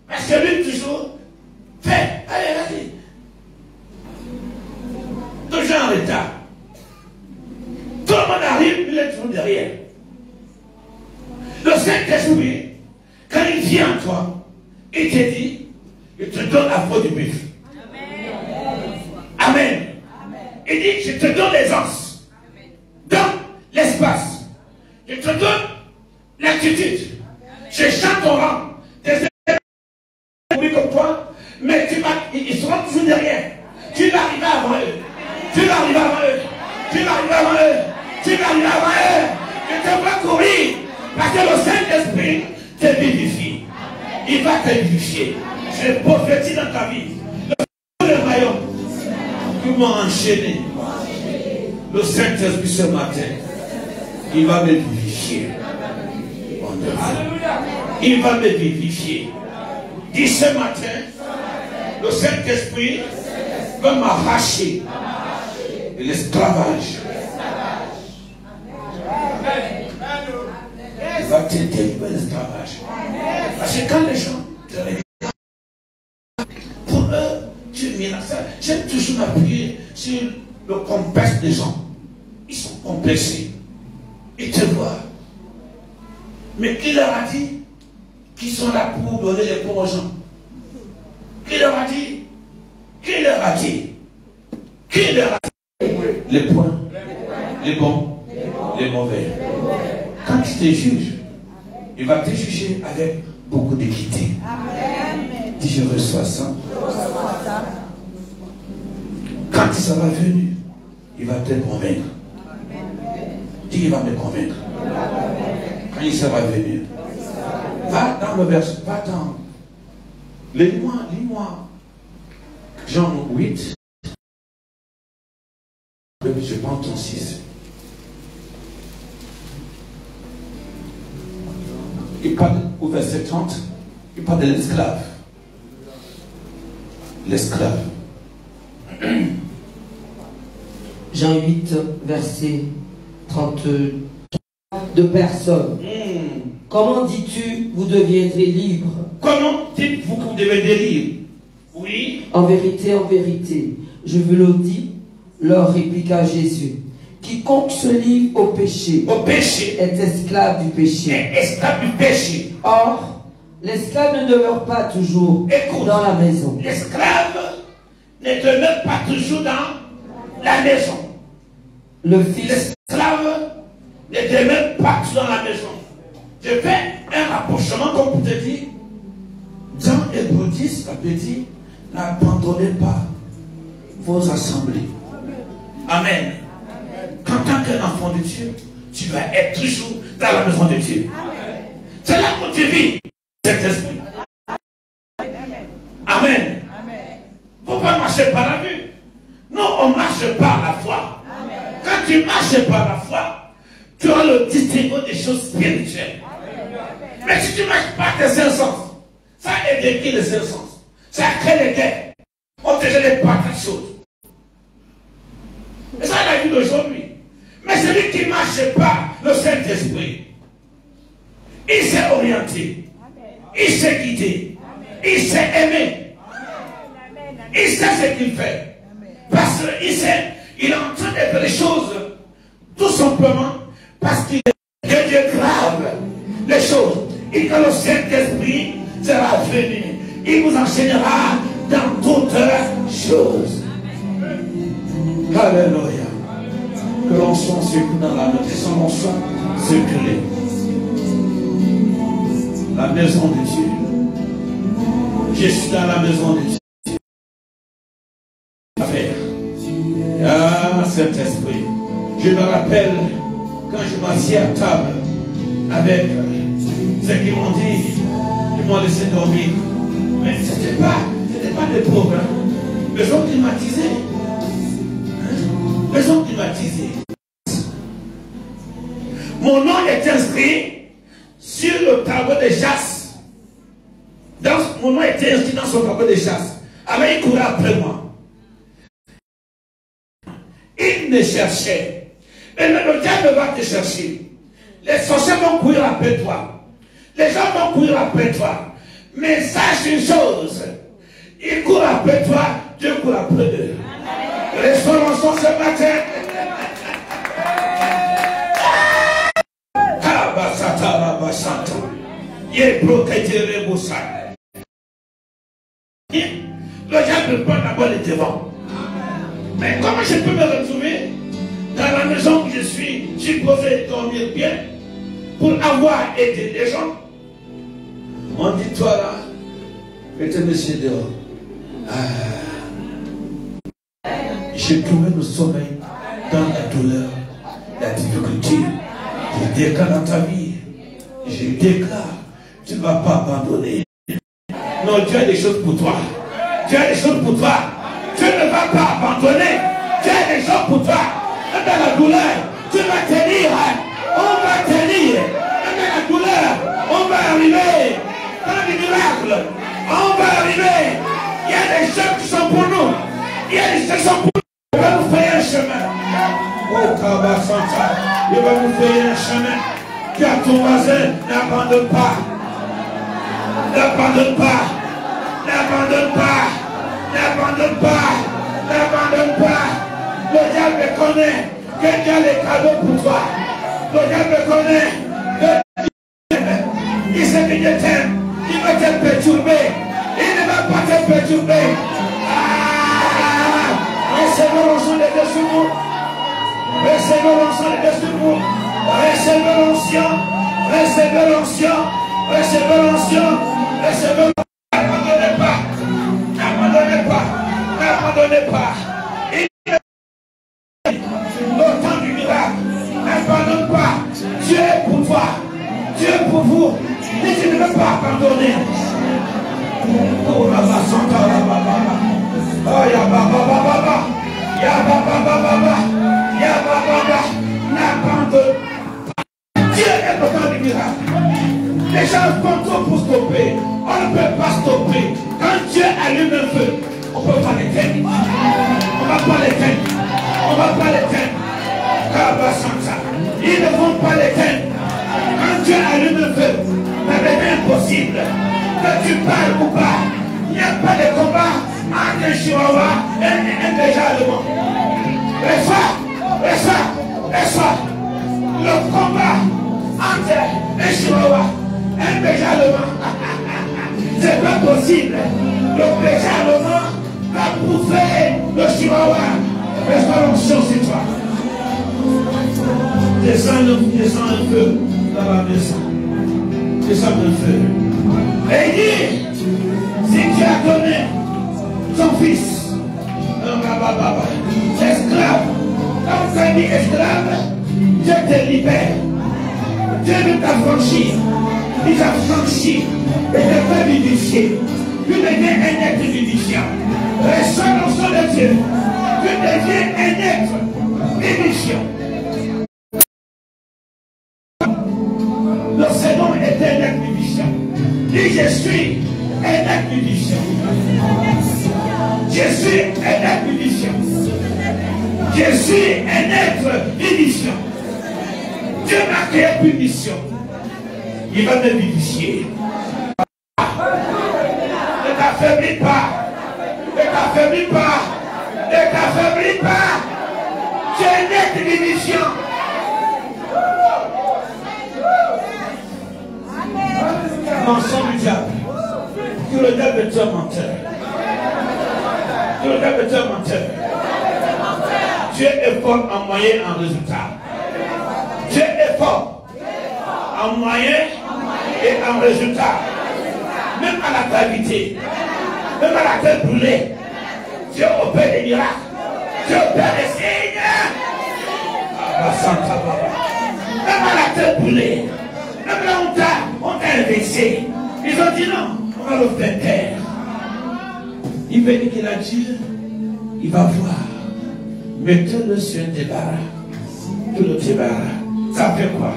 Parce que lui toujours fait. Allez. Toujours en retard. Tout le monde arrive, il est toujours derrière. Le Saint-Esprit, quand il vient en toi, il te dit, il te donne la foi du buff. Amen. Il dit, je te donne l'aisance. Dans l'espace. Je te donne l'attitude. Je chante ton rang. Des oui comme toi, mais ils seront toujours derrière. Tu vas arriver avant eux. Tu vas arriver avant eux. Tu vas arriver avant eux. Tu vas arriver avant eux. Je te vois courir. Parce que le Saint-Esprit te vivifie. Il va te vivifier. Je prophétise dans ta vie. Le royaume qui m'a enchaîné. Le Saint-Esprit ce matin, il va me vivifier. Il va me vivifier. Dis ce matin, le Saint-Esprit va m'arracher de l'esclavage. Il va te délivrer de l'esclavage. Parce que quand les gens te regardent, pour eux, tu es là. J'aime toujours m'appuyer sur le complexe des gens. Ils sont complexés. Ils te voient. Mais qui leur a dit qu'ils sont là pour donner les pauvres aux gens? Qui leur a dit? Qui leur a dit? Qui leur a dit? Les bons, les mauvais. Quand ils te jugent, il va te juger avec beaucoup d'équité. Dis, je reçois ça. Quand il sera venu, il va te convaincre. Dis, il va me convaincre. Quand il sera venu. Va dans le verset, va dans. Lis-moi. Jean 8. Je prends ton 6. Il parle au verset 30. Il parle de l'esclave. L'esclave. Jean 8, verset 32. De personne. Comment dis-tu, vous deviendrez libre? Comment dites-vous que vous deviendrez libre? Oui. En vérité, je vous le dis, leur répliqua Jésus. Quiconque se livre au péché est esclave du péché. Or, l'esclave ne demeure pas toujours dans la maison. L'esclave ne demeure pas toujours dans la maison. L'esclave ne demeure pas toujours dans la maison. Je fais un rapprochement comme pour te dire, dans Hébreux 10, la dit, n'abandonnez pas vos assemblées. Amen. En tant qu'enfant de Dieu, tu vas être toujours dans la maison de Dieu. C'est là où tu vis cet esprit. Amen. Il ne faut pas marcher par la vue. Non, on marche par la foi. Quand tu marches par la foi, tu auras le distinguo des choses spirituelles. Mais si tu ne marches pas tes cinq sens, ça aide qui les cinq sens? Ça crée les guerres. On te gêne pas quelque chose. Et ça, la vie d'aujourd'hui. Mais celui qui ne marche pas le Saint-Esprit, il s'est orienté, il s'est guidé, il s'est aimé, il sait ce qu'il fait. Parce qu'il sait, il est en train de faire les choses tout simplement parce qu'il est que Dieu grave les choses. Et que le Saint-Esprit sera venu, il vous enseignera dans toutes choses. Alléluia. Que l'on soit circulé dans la maison, l'on soit circulé. La maison de Dieu. Je suis dans la maison de Dieu. Ah, Saint-Esprit. Je me rappelle quand je m'assis à table avec ceux qui m'ont dit, ils m'ont laissé dormir. Mais ce n'était pas des pauvres. Maison climatisée. Maison climatisée. Mon nom est inscrit sur le tableau de chasse. Mon nom était inscrit dans son tableau de chasse. Alors il courait après moi. Il me cherchait. Mais le diable va te chercher. Les sorciers vont courir après toi. Les gens vont courir après toi. Mais sache une chose. Ils courent après toi, Dieu court après eux. Restons ensemble ce matin. Le diable prend d'abord les devants. Mais comment je peux me retrouver dans la maison où je suis supposé dormir bien pour avoir aidé les gens? On dit toi là, mettez monsieur dehors. J'ai trouvé le sommeil dans la douleur, la difficulté. Je déclare dans ta vie. Je déclare, tu ne vas pas abandonner. Non, Dieu a des choses pour toi. Dieu a des choses pour toi. Tu ne vas pas abandonner. Dieu a des choses pour toi. Même dans la douleur, tu vas tenir. On va tenir. Même dans la douleur, on va arriver. Dans les miracles, on va arriver. Il y a des choses qui sont pour nous. Il y a des choses qui sont pour nous. Il va nous faire un chemin. Oh, Kabasanta, il va nous faire un chemin. Tu as ton voisin, n'abandonne pas. N'abandonne pas. N'abandonne pas. N'abandonne pas. N'abandonne pas. Le diable connaît que Dieu a les cadeaux pour toi. Le diable connaît que Dieu t'aime. Il sait que Dieu t'aime. Il va te perturber. Il ne va pas te perturber. Recevez l'onction de Dieu sur vous. Recevez l'onction de Dieu sur vous. Recevez l'onction. Recevez l'onction. Recevez l'onction. Recevez l'onction. N'abandonnez pas. N'abandonnez pas. N'abandonnez pas. Au temps du miracle. N'abandonne pas. Dieu est pour toi. Dieu est pour vous. Et je ne veux pas abandonner. Oh la santa la baba. Oh ya baba baba. Ya baba baba. Ya baba. N'abandonne pas. Dieu est au temps du miracle. Les gens font tout pour stopper. On ne peut pas stopper. Quand Dieu allume un feu, on ne peut pas l'éteindre. On ne va pas l'éteindre. On ne va pas l'éteindre. Ils ne vont pas l'éteindre. Quand Dieu allume un feu, c'est impossible. Que tu parles ou pas, il n'y a pas de combat entre un chihuahua et un déjà allemand. Et ça, le combat entre un chihuahua et un déjà allemand, c'est pas possible. Le déjà allemand va bouffer le chihuahua. Reste l'onction sur toi. Descends un feu dans la maison. Descends un feu. Et dit, si tu as donné ton fils, esclave, quand tu as dit esclave, Dieu te libère. Dieu veut t'affranchir. Il t'a franchi et te fait vivifier. Tu deviens un être vivifiant. Reçois l'onction de Dieu. Tu deviens un être vivifiant. Le Seigneur est un être vivifiant. Dis, je suis un être vivifiant. Je suis un être vivifiant. Je suis un être vivifiant. Dieu m'a créé une mission. Il va me vivifier. Ne t'affaiblis pas. Ne t'affaiblis pas. Ne t'affaiblis pas. Tu es un être vivifiant. Mensonge du diable. Que le diable est un menteur. Que le diable est un menteur. Dieu est fort en moyen et en résultat. Dieu est fort en moyen et en résultat. Même à la gravité, même à la tête brûlée, Dieu opère des miracles. Dieu opère des signes. Même à la tête brûlée, même là on t'a inversé. Ils ont dit non, on va le faire taire. Il veut dire qu'il a dit, il va voir. Mettez-le sur un débarras. Tout le débarras. Ça fait quoi?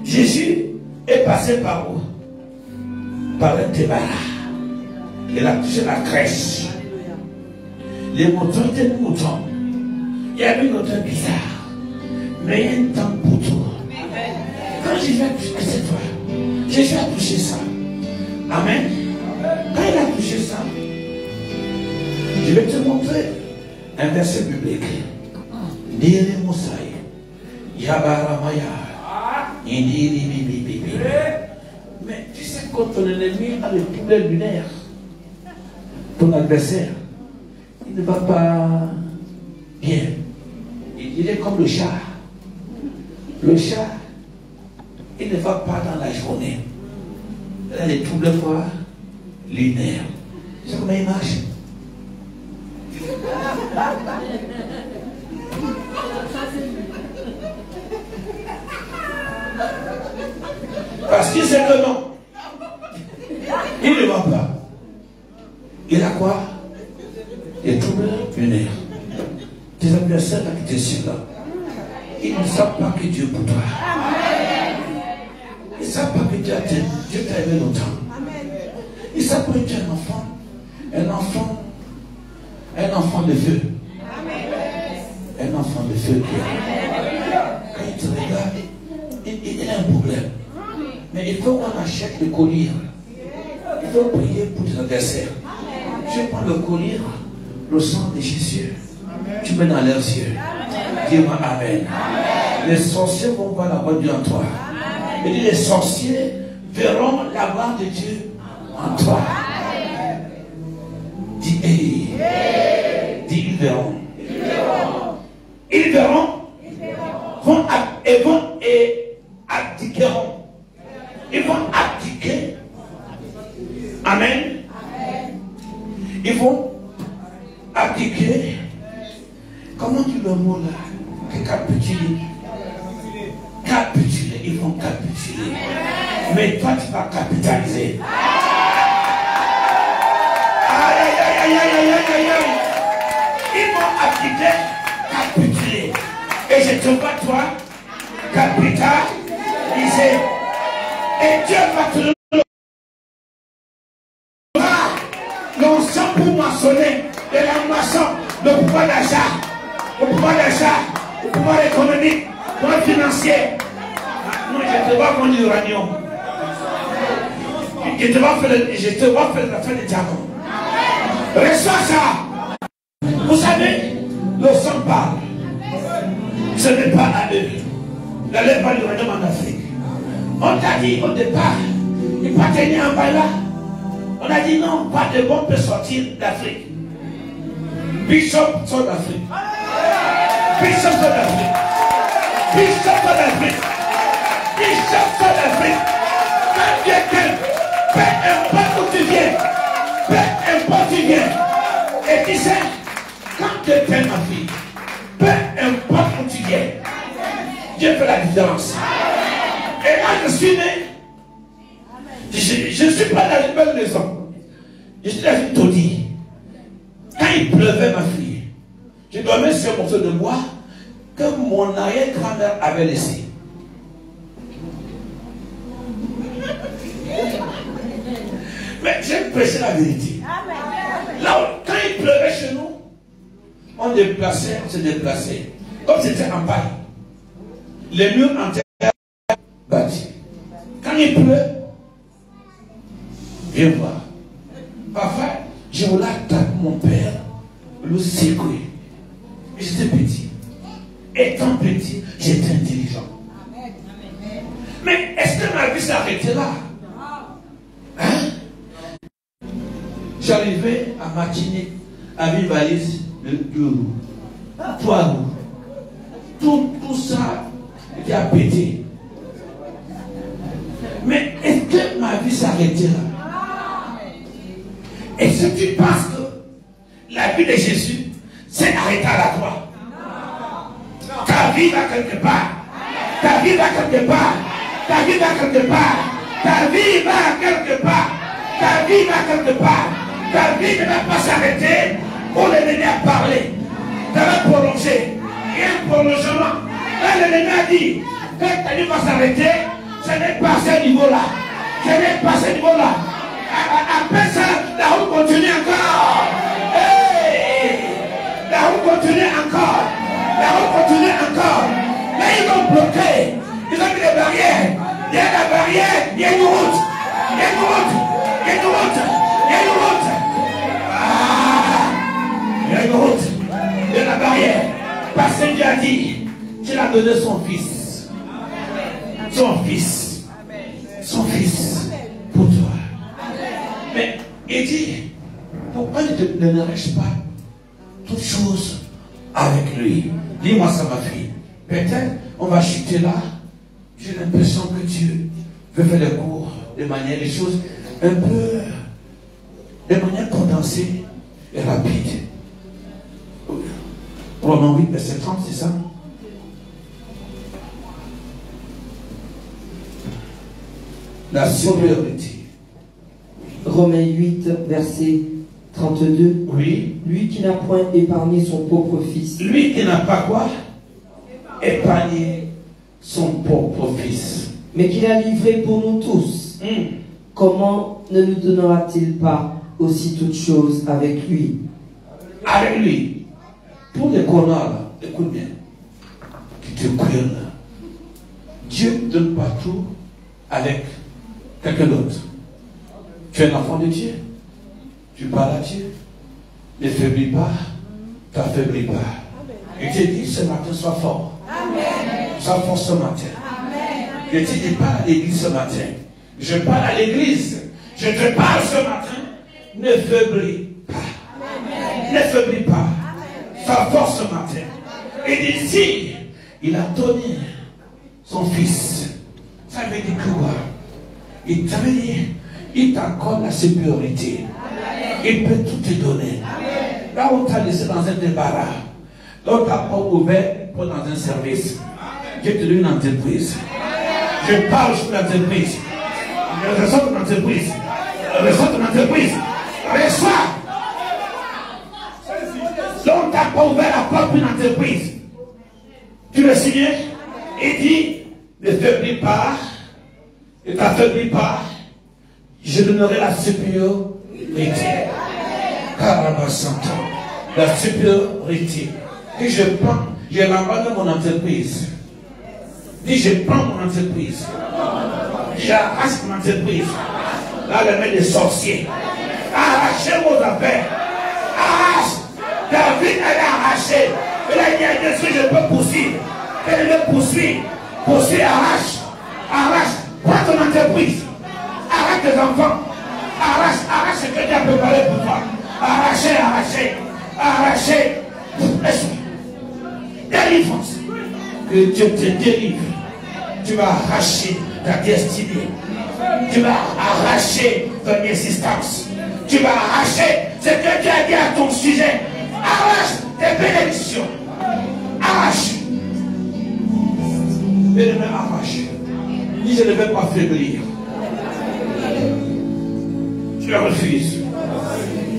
Jésus est passé par où? Par un débarras. Il a touché la crèche. Les moutons étaient des moutons. Il y avait une odeur bizarre. Mais il y a un temps pour tout. Quand Jésus a touché, c'est toi. Jésus a touché ça. Amen. Quand il a touché ça, je vais te montrer un verset biblique. Nire Moussaï. Yabaramaya. Indiri bibi. Mais tu sais, quand ton ennemi a le poulet lunaire, ton adversaire, il ne va pas bien. Il est comme le chat. Le chat, il ne va pas dans la journée. Il a des troubles fois lunaires. Tu sais comment il marche? Parce qu'il sait que non. Il ne va pas. Il a quoi? Des troubles lunaires. Tes adversaires qui te suivent là, ils ne savent pas que Dieu est pour toi. Ils ne savent pas que Dieu t'a aimé longtemps. Ils ne savent pas que tu es un enfant. Un enfant de feu. Un enfant de feu qui est. Quand il te regarde, il a un problème. Mais il faut qu'on achète le collier. Il faut prier pour tes adversaires. Tu prends le collier, le sang de Jésus. Tu mets dans leurs yeux. Dis-moi Amen. Les sorciers vont voir la voix de Dieu en toi. Et les sorciers verront la gloire de Dieu en toi. Dis hey. Dis ils verront. Ils verront. Vont et abdiqueront Ils vont abdiquer. Amen. Ils vont abdiquer. Comment tu le mot là? Capituler. Capituler. Ils vont capituler. Mais toi, tu vas capitaliser. Aïe, aïe, aïe, aïe, aïe, aïe, aïe, aïe. Ils vont abdiquer, capituler. Et je te vois, toi, capitaliser. Et Dieu va te donner l'onction pour moissonner de la moisson, le pouvoir d'achat, le pouvoir économique, le pouvoir financier. Non, je te vois vendre l'uranium. Je te vois faire la fin des diamants. Reçois ça. Vous savez, le sang parle. Ce n'est pas à eux. N'allez pas l'uranium en Afrique. On t'a dit au départ, il ne pas tenir en bas là. On a dit non, pas de bombe peut sortir d'Afrique. Bishop sort d'Afrique. Bishop sort d'Afrique. Bishop sort d'Afrique. Bishop sort d'Afrique. Quand Dieu t'aime, peu importe où tu viens, peu importe où tu viens. Et tu sais, quand Dieu t'aime ma fille, peu importe où tu viens, Dieu fait la différence. Et là, je suis né. Je ne suis pas dans une belle maison. Je suis dans une taudis. Quand il pleuvait, ma fille, je dormais sur un morceau de bois que mon arrière-grand-mère avait laissé. Mais j'ai prêché la vérité. Là, quand il pleuvait chez nous, on se déplaçait. Comme c'était en paille. Les murs en terre bâtis. Quand il pleut, viens voir. Parfois, je voulais attaquer mon père, le secouer. J'étais petit. Étant petit, j'étais intelligent. Mais est-ce que ma vie s'est arrêtée là? Hein? J'arrivais à Martinique avec une valise de 2 roues, 3 roues. Tout ça était à péter. Mais est-ce que ma vie s'est arrêtée là? Est-ce que tu penses que la vie de Jésus s'est arrêtée à la croix? Ta vie va quelque part. Ta vie va quelque part. Ta vie va quelque part. Ta vie va quelque part. Ta vie va quelque part. Ta vie ne va pas s'arrêter pour l'ennemi a parlé. Ça va prolonger. Il y a un prolongement. Là, l'ennemi a dit que ta vie va s'arrêter. Ce n'est pas à ce niveau-là. Ce n'est pas à ce niveau-là. Après ça, la route continue encore. Hey! La route continue encore. La route continue encore. Là, ils vont bloquer. Ils ont mis des barrières. Il y a la barrière, il y a une route. Il y a une route. Il y a une route. Il y a une route. Ah! Il y a une route. Il y a la barrière. Parce que Dieu a dit qu'il a donné son fils. Son fils. Son fils. Pour toi. Mais il dit, pourquoi ne n'arrête pas toutes choses avec lui? Dis-moi ça, ma fille. Peut-être on va chuter là. J'ai l'impression que Dieu veut faire les cours de manière, les choses un peu, de manière condensée et rapide. Romains 8, verset 30, c'est ça? La supériorité. Romains 8, verset 32. Oui. Lui qui n'a point épargné son propre fils. Lui qui n'a pas quoi? Épargné son propre fils. Mais qu'il a livré pour nous tous. Comment ne nous donnera-t-il pas aussi toutes choses avec lui? Avec lui. Pour les connards là, écoute bien. Qui te croient là. Dieu ne donne pas tout avec quelqu'un d'autre. Tu es un enfant de Dieu. Tu parles à Dieu. Ne faiblis pas. T'affaiblis pas. Et tu dis ce matin, sois fort. Sois fort ce matin. Je te dis pas à l'église ce matin. Je parle à l'église. Je te parle ce matin. Ne faiblis pas. Ne faiblis pas. Sois fort ce matin. Et d'ici, il a donné son fils. Ça veut dire quoi? Il t'avait dit, il t'accorde la supériorité. Il peut tout te donner. Là où tu as laissé dans un débarras, là où tu n'as pas ouvert pour dans un service, Dieu te donne une entreprise. Je parle sur l'entreprise. Je reçois ton entreprise. Je reçois ton entreprise. Reçois. Là où tu n'as pas ouvert la porte pour une entreprise, tu veux signer? Il dit, ne faiblis pas, ne t'affaiblis pas, je donnerai la supériorité. Carabasanta, la supériorité. Que je prends, je l'abandonne mon entreprise. Dis, je prends mon entreprise. J'arrache mon entreprise. Là, les mains des sorciers. Arrachez vos affaires. Arrache. David, elle a arraché. Il a dit à Dieu, je peux poursuivre. Elle le poursuit. Poursuit, arrache. Arrache. Prends ton entreprise. Arrête tes enfants. Arrache, arrache ce que Dieu a préparé pour toi. Arrachez, arrachez. Arrachez. Délivrance. Que Dieu te délivre. Tu vas arracher ta destinée. Tu vas arracher ton existence. Tu vas arracher ce que Dieu a dit à ton sujet. Arrache tes bénédictions. Arrache. Et ne arrache. Dis, je ne vais pas faiblir. Je le refuse.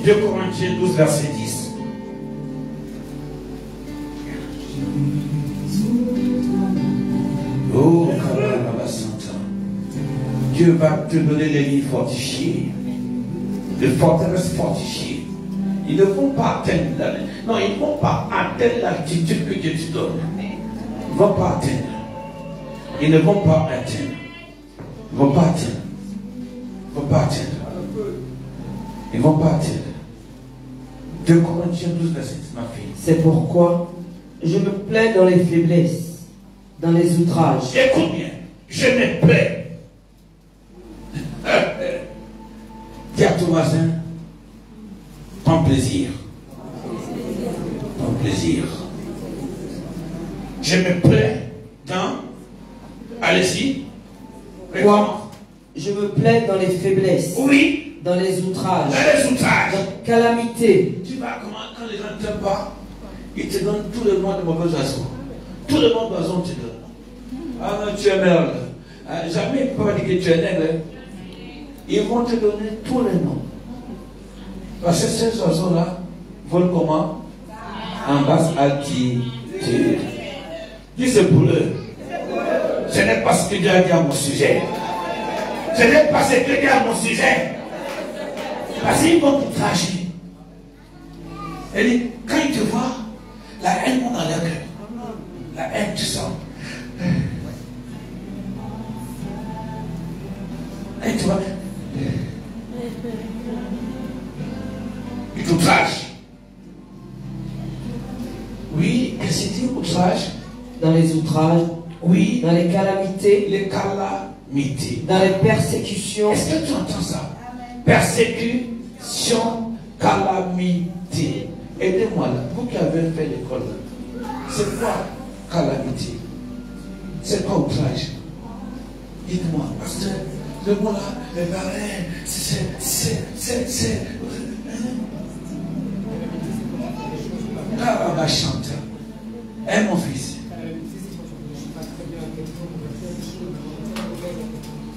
2 Corinthiens 12, verset 10. Oh, Dieu va te donner les lits fortifiés, les forteresses fortifiées. Ils ne vont pas atteindre non, ils ne vont pas atteindre l'altitude que Dieu te donne. Ils ne vont pas atteindre. Ils ne vont pas atteindre. Ils ne vont pas atteindre. Ils ne vont pas atteindre. Ils ne vont pas atteindre. 2 Corinthiens 12, verset 10, ma fille. C'est pourquoi je me plais dans les faiblesses, dans les outrages. Écoute bien, je me plais. Dis à ton voisin, ton plaisir. Ton plaisir. Je me plais dans. Allez-y. Quoi? Je me plais dans les faiblesses. Oui. Dans les outrages. Dans les outrages. Dans calamité. Tu vois comment, quand les gens ne t'aiment pas, ils te donnent tout le monde de mauvais oiseaux. Tout le monde d'oiseaux te donne. Ah non, tu es merde. Jamais ils ne peuvent pas dire que tu es nègre. Ils vont te donner tous les noms. Parce que ces oiseaux-là volent comment? En basse altitude. Dis, c'est pour eux. Ce n'est pas ce que Dieu a dit à mon sujet. Ce n'est pas ce que Dieu a dit à mon sujet. Parce qu'ils vont te tracher. Et quand ils te voient, la haine monte dans leur cœur. La haine, tu sens. Et tu vois, ils t'outragent. Oui, qu'est-ce que c'est outrage? Dans les outrages. Oui. Dans les calamités. Les calamités. Dans les persécutions. Est-ce que tu entends ça? Persécution, calamité. Aidez-moi là. Vous qui avez fait l'école, c'est quoi calamité? C'est quoi outrage? Dites-moi. Parce que le mot là, c'est. Caraba chante. Hein, mon fils?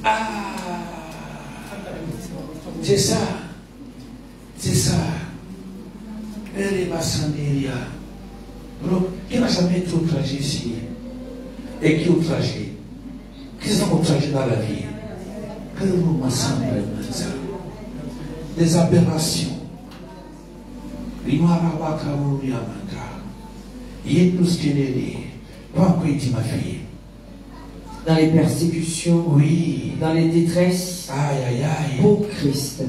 Ah, c'est ça. C'est ça. Qui n'a jamais été outragé ici? Et qui est outragé? Qui sont outragés dans la vie? Que vous m'assemblez ça? Des aberrations. Ma fille. Dans les persécutions, oui. Dans les détresses, aïe, aïe, aïe. Pour Christ.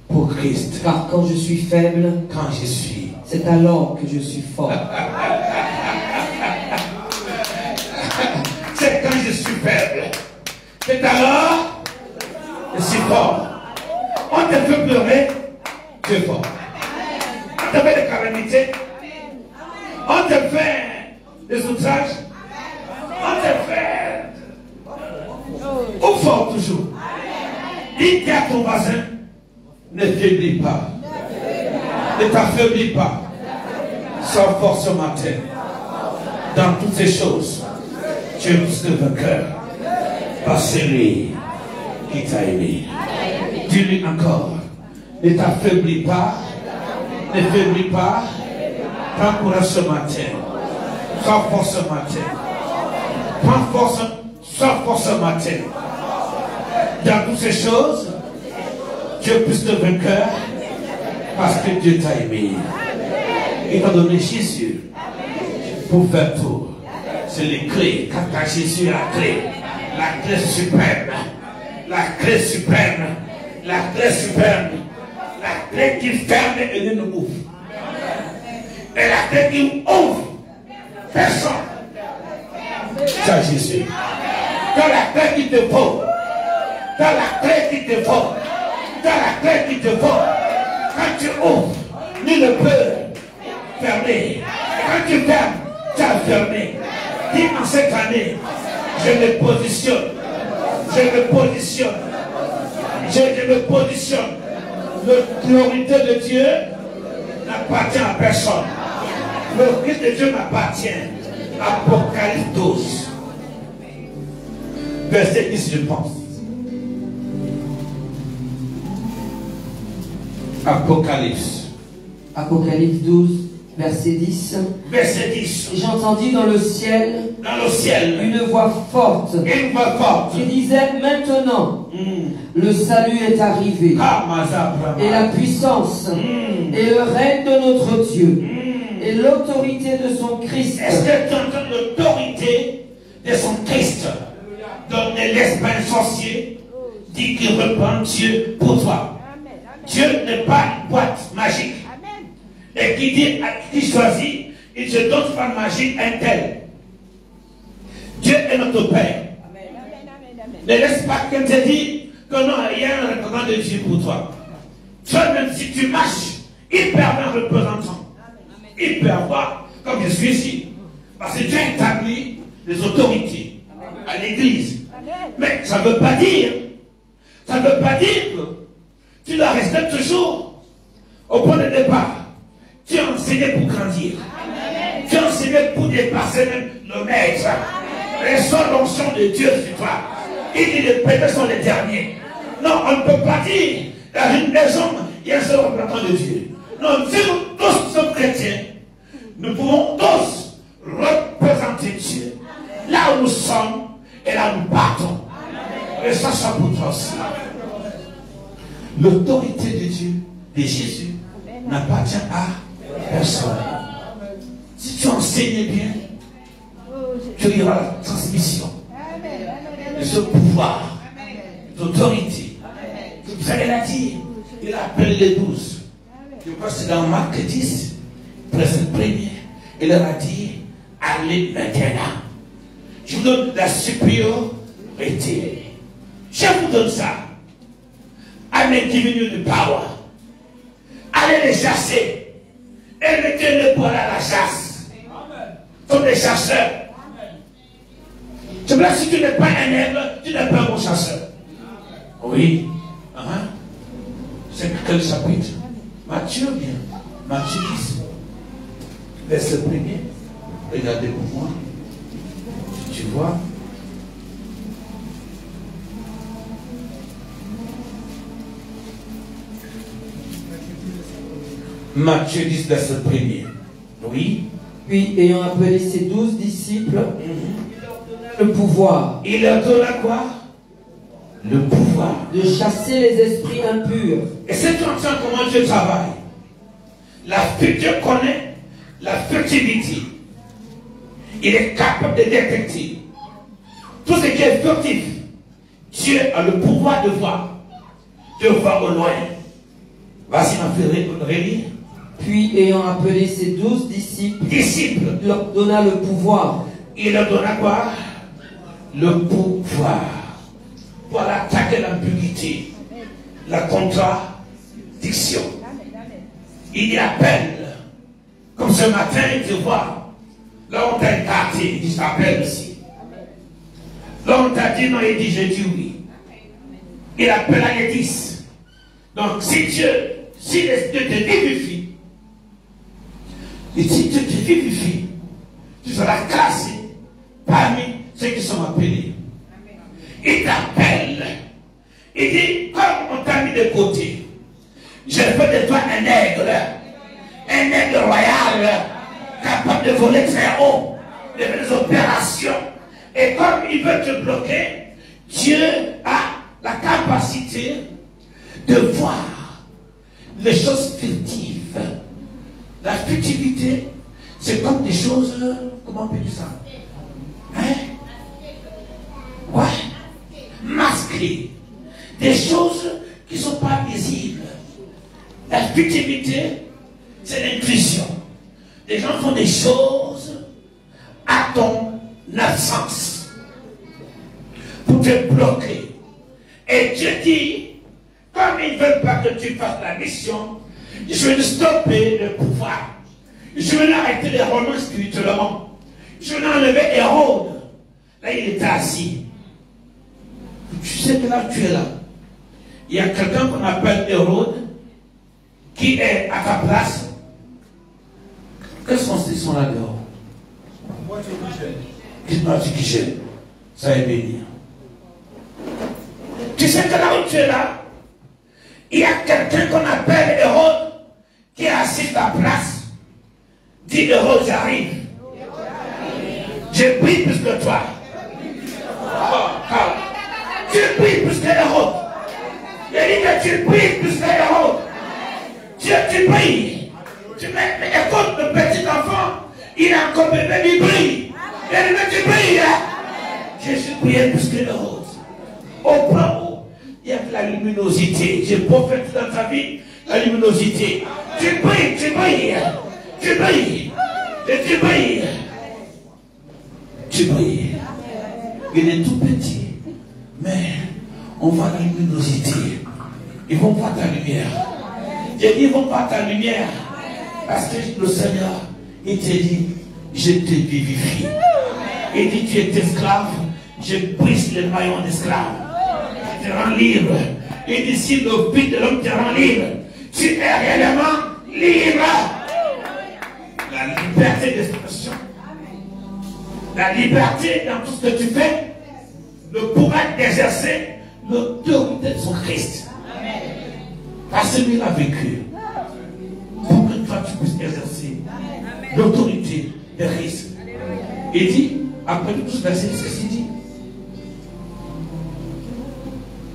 Pour Christ. Car quand je suis faible, quand je suis, c'est alors que je suis fort. C'est quand je suis faible. C'est alors que je suis fort. On te fait pleurer, tu es fort. On te fait des calamités, on te fait des outrages, on te fait ou fort toujours. Dis à ton voisin, ne faiblis pas. Ne t'affaiblis pas. Sois fort ce matin. Dans toutes ces choses, tu es plus que vainqueur. Par celui qui t'a aimé. Dis-lui encore, ne t'affaiblis pas. Ne faiblis pas. Prends courage ce matin. Sois fort ce matin. Prends force, sois fort ce matin. Dans toutes ces choses, tu es plus que vainqueur parce que Dieu t'a aimé. Il t'a donné Jésus pour faire tout. C'est les clés. Quand à Jésus la clé suprême, la clé suprême, la clé suprême, la clé qui ferme et ne nous ouvre. Et la clé qui ouvre, personne. C'est Jésus. Quand la clé qui te faut, dans la clé qui te faut, dans la clé qui te faut, quand tu ouvres, nul ne peut fermer. Quand tu fermes, tu as fermé. Dis en cette année, je me positionne, je me positionne, je me positionne. L'autorité de Dieu n'appartient à personne. L'autorité de Dieu m'appartient. Apocalypse 12. Verset 10, je pense. Apocalypse. Apocalypse 12, verset 10. Verset 10. J'entendis dans le ciel une voix forte qui disait maintenant le salut est arrivé et la puissance et le règne de notre Dieu et l'autorité de son Christ. Est-ce que tu entends l'autorité de son Christ? Donc ne laisse pas un sorcier dire qu'il reprend Dieu pour toi. Dieu n'est pas une boîte magique. Et qui dit, qui choisit, il se donne pas magique un tel. Dieu est notre Père. Ne laisse pas quelqu'un te dire que non, il y a un représentant de Dieu pour toi. Toi, même si tu marches, il peut avoir un représentant. Il peut avoir, comme je suis ici. Parce que Dieu a établi les autorités à l'église. Mais ça ne veut pas dire que tu dois rester toujours au point de départ. Tu es enseigné pour grandir. Amen. Tu es enseigné pour dépasser même le maître. Reçois l'onction de Dieu sur toi. Il dit les premiers sont les derniers. Non, on ne peut pas dire dans une maison, il y a un seul représentant de Dieu. Non, si nous tous sommes chrétiens, nous pouvons tous représenter Dieu. Là où nous sommes et là où nous partons. Et ça pour toi aussi. L'autorité de Dieu, de Jésus, n'appartient à personne. Si tu enseignes bien, tu auras la transmission de ce pouvoir, d'autorité. Vous savez, il a dit, il appelle les 12. Je crois que c'est dans Marc 10, verset 1er. Il leur a dit, allez maintenant. Je vous donne la supériorité. Je vous donne ça. I'm giving you the power. Allez les chasser. Et mettez-le pour aller à la chasse. Ce sont des chasseurs. C'est vrai, si tu n'es pas un aigle, tu n'es pas un bon chasseur. Oui. C'est quel chapitre? Matthieu, bien. Matthieu 10. Verset 1er. Regardez pour moi. Tu vois? Matthieu 10, verset 1er. Oui. Puis, ayant appelé ses 12 disciples, il leur donna le pouvoir. Il leur donna quoi? Le pouvoir. De chasser les esprits impurs. Et c'est tu entends comment Dieu travaille. Dieu connaît la furtivité. Il est capable de détecter tout ce qui est furtif. Dieu a le pouvoir de voir au loin. Vas-y, ma frère, relire. Puis, ayant appelé ses 12 disciples, il leur donna le pouvoir. Il leur donna quoi? Le pouvoir. Pour attaquer l'ambiguïté, la contradiction. Il y appelle. Comme ce matin, il te voit. Là, on t'a écarté, il dit, je t'appelle aussi. Là, on t'a dit non, il dit, je dis oui. il appelle la Yetis. Donc si Dieu te vivifie, et si Dieu te vivifie, tu seras classé parmi ceux qui sont appelés. Il t'appelle. Il dit, comme on t'a mis de côté, je fais de toi un aigle royal, capable de voler très haut, de faire des opérations. Et comme il veut te bloquer, Dieu a la capacité de voir les choses fictives. La fictivité, c'est comme des choses, comment on peut dire ça? Hein? Ouais. Masquées. Des choses qui ne sont pas visibles. La fictivité, c'est l'intuition. Les gens font des choses à ton absence pour te bloquer. Et Dieu dit, comme ils ne veulent pas que tu fasses la mission, je vais stopper le pouvoir. Je vais arrêter les romans spirituellement. Je vais enlever Hérode. Là, il était assis. Tu sais que là, tu es là. Il y a quelqu'un qu'on appelle Hérode qui est à ta place. Quels sont ces sons là dehors? Moi, tu es Michel. Dis-moi, tu qui gêne. Ça est béni. Tu sais que là où tu es là, il y a quelqu'un qu'on appelle Hérode qui est assis à ta place. Dis Hérode, j'arrive. Je prie plus que toi. Tu pries plus que Hérode. Il dit que tu pries plus que Hérode. Tu pries. Mais écoute, le petit enfant, il a encore bébé, il prie. Il dit, mais tu pries. Jésus priait plus que Hérode. Au point où il y a de la luminosité. J'ai prophétisé dans ta vie la luminosité. Tu pries, tu pries. Tu pries. Et tu pries. Tu pries. Il est tout petit. Mais on voit la luminosité. Ils vont voir ta lumière. J'ai dit, ils vont voir ta lumière. Parce que le Seigneur, il te dit, je te vivifie. Il dit, tu es esclave, je brise les maillons d'esclave. Je te rends libre. Il dit, si le but de l'homme te rend libre, tu es réellement libre. La liberté d'expression. La liberté dans tout ce que tu fais. Le pouvoir d'exercer l'autorité de son Christ. Parce que lui il a vécu. Pour que toi tu puisses exercer l'autorité de Christ. Il dit, après tout ce verset, c'est ce qu'il dit.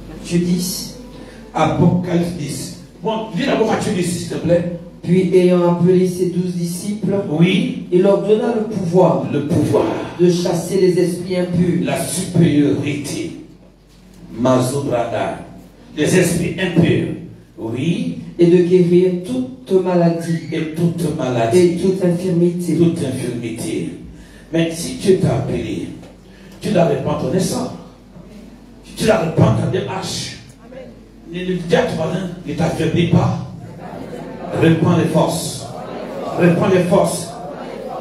Matthieu 10. Apocalypse 10. Bon, dis d'abord Matthieu 10, s'il te plaît. Puis ayant appelé ses 12 disciples, oui, il leur donna le pouvoir de chasser les esprits impurs. La supériorité. Mazobrada. Les esprits impurs. Oui. Et de guérir toute maladie. Et toute maladie. Et toute infirmité. Toute infirmité. Mais si Dieu t'a appelé, tu dois répandre ton essor. Tu dois répandre ta démarche. Ne dis à toi, ne t'affaiblis pas. Reprends les forces. Reprends les forces.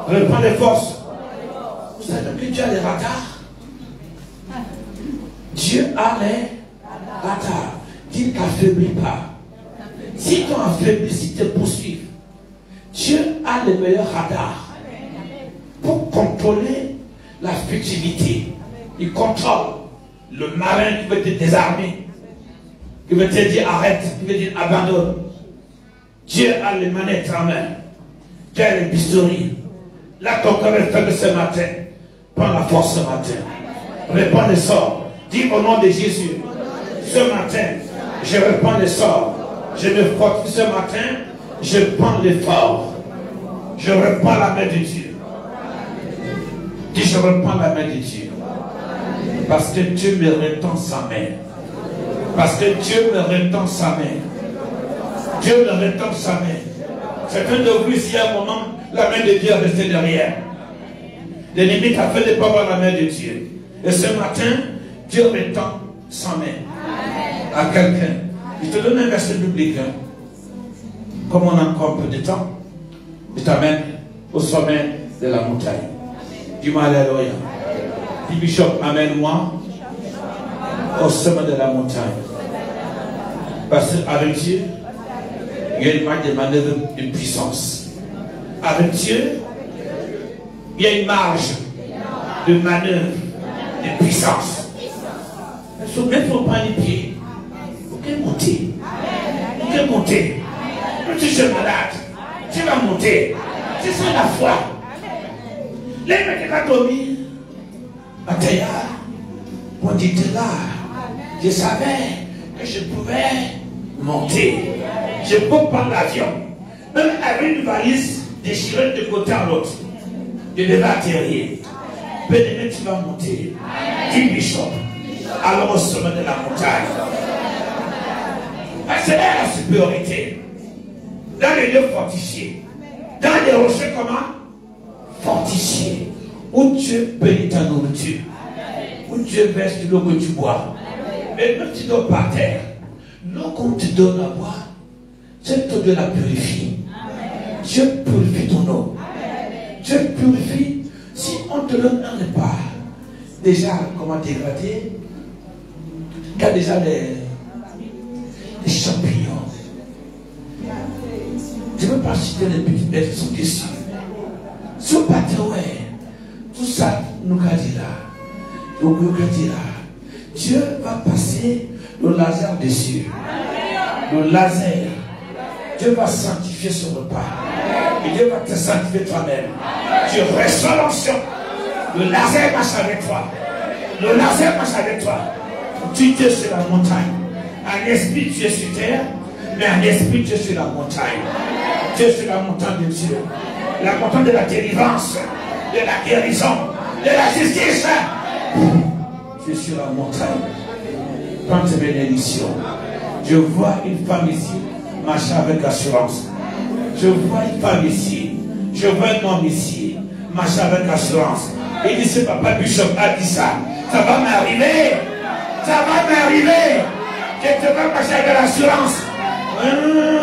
Reprends les forces. Vous savez que Dieu a les radars. Dieu a les radars. Dieu ne t'affaiblit pas. Si tu affaiblis, si tu te poursuis, Dieu a les meilleurs radars pour contrôler la futilité. Il contrôle le marin qui veut te désarmer, qui veut te dire arrête, qui veut dire abandonne. Dieu a les manettes en main. Dieu a les bistouris. Là, ton cœur est faible ce matin. Prends la force ce matin. Répands les sorts. Dis au nom de Jésus. Ce matin, je répands les sorts. Je me fortifie ce matin. Je prends l'effort. Je reprends la main de Dieu. Dis, je reprends la main de Dieu. Parce que Dieu me retend sa main. Parce que Dieu me retend sa main. Dieu me retend sa main. Certains de vous ici à un moment, la main de Dieu est restée derrière. L'ennemi t'a fait de pas voir la main de Dieu. Et ce matin, Dieu retend sa main à quelqu'un. Je te donne un verset biblique. Hein. Comme on a encore un peu de temps, je t'amène au sommet de la montagne. Dis-moi alléluia. Dis Bishop, amène-moi au sommet de la montagne. Parce qu'avec Dieu, il y a une marge de manœuvre de puissance. Avec Dieu, il y a une marge de manœuvre de puissance. Il faut même prendre les pieds. Il faut qu'elle monte. Il faut qu'elle monte. Quand tu es malade, tu vas monter. C'est ça la foi. Les mecs qui ont dormi, on dit là, je savais que je pouvais monter. Je peux prendre l'avion. Même avec une valise déchirée de côté à l'autre. Je devais atterrir. Bénédicte, tu vas monter. Dis Bishop. Alors au sommet de la montagne. C'est là la supériorité. Dans les lieux fortifiés. Dans les rochers comment? Fortifiés. Où Dieu bénit ta nourriture. Où Dieu verse l'eau que tu bois. Et même tu dors par terre. L'eau qu'on te donne à boire, c'est ton Dieu la purifie. Dieu purifie ton eau. Dieu purifie. Si on te donne un repas, déjà, comment dégrader, il y a déjà des champignons. Je ne veux pas citer les petites bêtes qui sont dessus. Si on part, tout ça, nous dit là. Dieu va passer le laser dessus. Le laser. Dieu va sanctifier ce repas. Et Dieu va te sanctifier toi-même. Tu reçois l'onction. Le laser marche avec toi. Le laser marche avec toi. Tu es sur la montagne. En esprit, tu es sur terre. Mais en esprit, tu es sur la montagne. Tu es sur la montagne de Dieu. La montagne de la délivrance, de la guérison, de la justice. Tu es sur la montagne. Prends tes bénédictions. Je vois une femme ici marcher avec assurance. Je vois une femme ici. Je vois un homme ici marcher avec assurance. Il dit, ce papa Bishop a dit ça. Ça va m'arriver. Ça va m'arriver. Je te vais marcher avec l'assurance.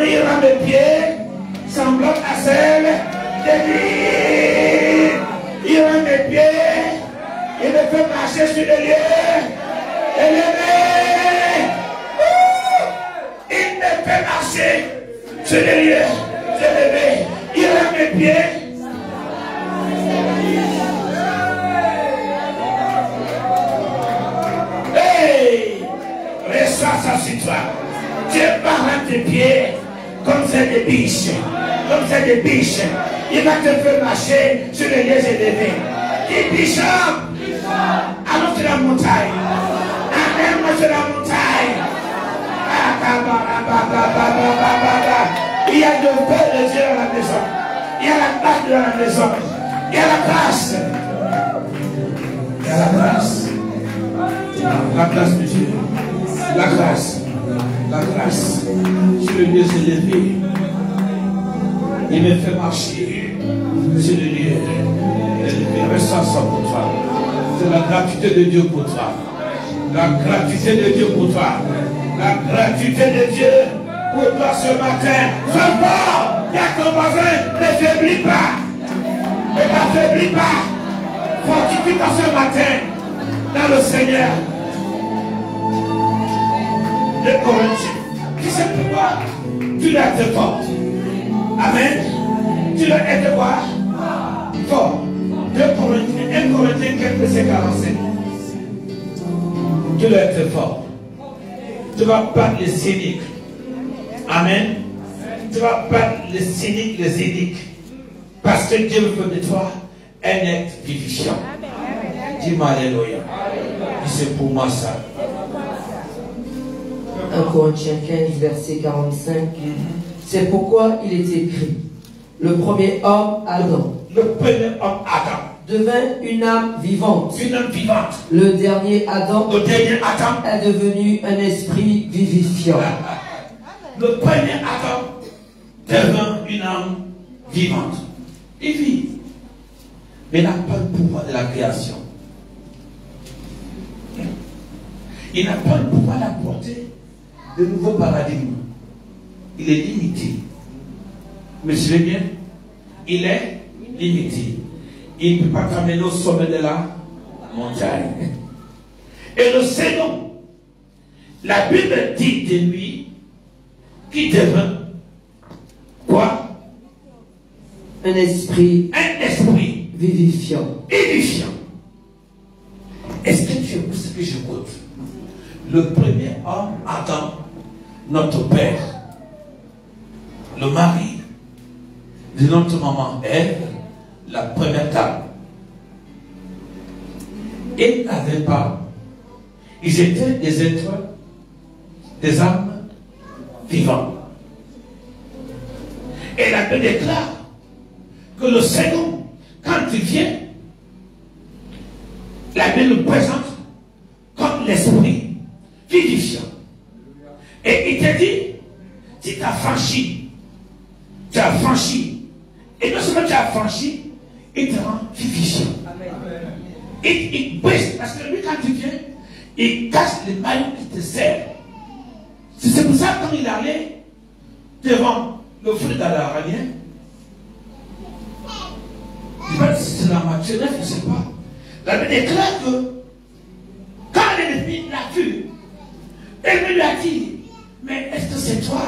Il rend mes pieds semblant à celle de lui. Il rend mes pieds. Il me fait marcher sur les lieux élevés. Il me fait marcher sur les lieux élevés. Il rend mes pieds. Hey! Reste ça sur toi. Dieu parle tes pieds comme c'est des biches. Comme c'est des biches. Il va te faire marcher sur les lieux élevés. Dis Bishop. Allons sur la montagne. Amène-moi sur la montagne. Il y a de paix de Dieu dans la maison. Il y a la grâce dans la maison. Il y a la grâce. Il y a la grâce. La grâce de Dieu. La grâce. La grâce. Sur le lieu élevé. Il me fait marcher sur le lieu élevé. Ressens ça pour toi. C'est la gratuité de Dieu pour toi. La gratuité de Dieu pour toi. La gratuité de Dieu pour toi ce matin. Sois fort. Il y a ton voisin. Ne faiblis pas. Ne t'affaiblis pas. Fortifie-toi ce matin dans le Seigneur. Les Corinthiens. Tu sais pourquoi? Tu dois être fort. Amen. Tu dois être quoi? Fort. 2 Corinthiens, 1 Corinthiens 4, verset 45. Tu dois être fort. Tu vas battre les cyniques. Amen. Tu vas battre les cyniques, les édiques. Parce que Dieu veut de toi un être vivifiant. Dis-moi alléluia. C'est pour moi ça. 1 Corinthiens 15, verset 45. C'est pourquoi il est écrit: le premier homme, Adam, devint une âme vivante. Une âme vivante. Le dernier Adam, Adam est devenu un esprit vivifiant. Le premier Adam devint une âme vivante. Il vit. Mais il n'a pas le pouvoir de la création. Il n'a pas le pouvoir d'apporter de nouveaux paradigmes. Il est limité. Mais je vais bien, il est limité. Il ne peut pas t'amener au sommet de la montagne. Et le Seigneur, la Bible dit de lui qui devint quoi? Un esprit vivifiant. vivifiant. Est-ce que tu écoutes ce que j'écoute? Le premier homme, Adam, notre père, le mari de notre maman Ève, la première dame, ils n'avaient pas, ils étaient des êtres, des âmes vivantes. Et la Bible déclare que le second, quand il vient, la Bible le présente comme l'esprit vivifiant. Et il te dit, si tu as franchi, et non seulement tu as franchi, il te rend vivifiant. Il brise, parce que lui, quand tu viens, il casse les maillots qui te servent. C'est pour ça que quand il allait devant le fruit de l'aranien, il va dire c'est la matière, je ne sais pas. La Bible déclare que quand l'ennemi l'a vu, l'ennemi lui a dit, mais est-ce que c'est toi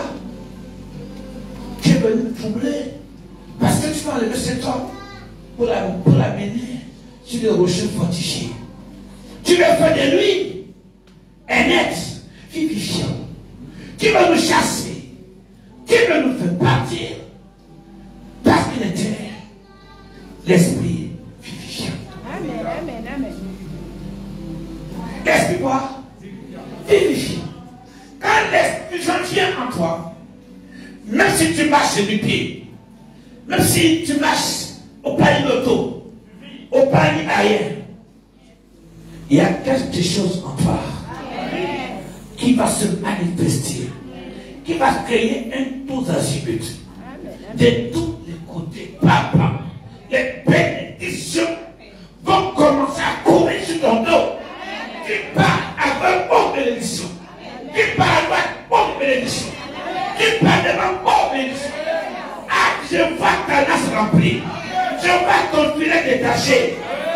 qui es venu me troubler? Parce que tu vas enlever cet homme pour l'amener sur le rocher fortifié. Tu veux faire de lui un être vivifiant qui va nous chasser, qui va nous faire partir, parce qu'il était l'esprit vivifiant. Amen, amen, amen. L'esprit quoi? Vivifiant. Quand l'esprit vient en toi, même si tu marches sur les pieds, même si tu marches au palier d'auto, au palier ailleurs, il y a quelque chose en toi qui va se manifester, qui va créer un tous azimuts de tous les côtés. Papa, les bénédictions vont commencer à courir sur ton dos. Tu pars avec bonne bénédiction. Tu pars avec bonne bénédiction. Tu pars devant bonne bénédiction. Ah, je vois ta nasse remplie. Je vois ton filet détaché.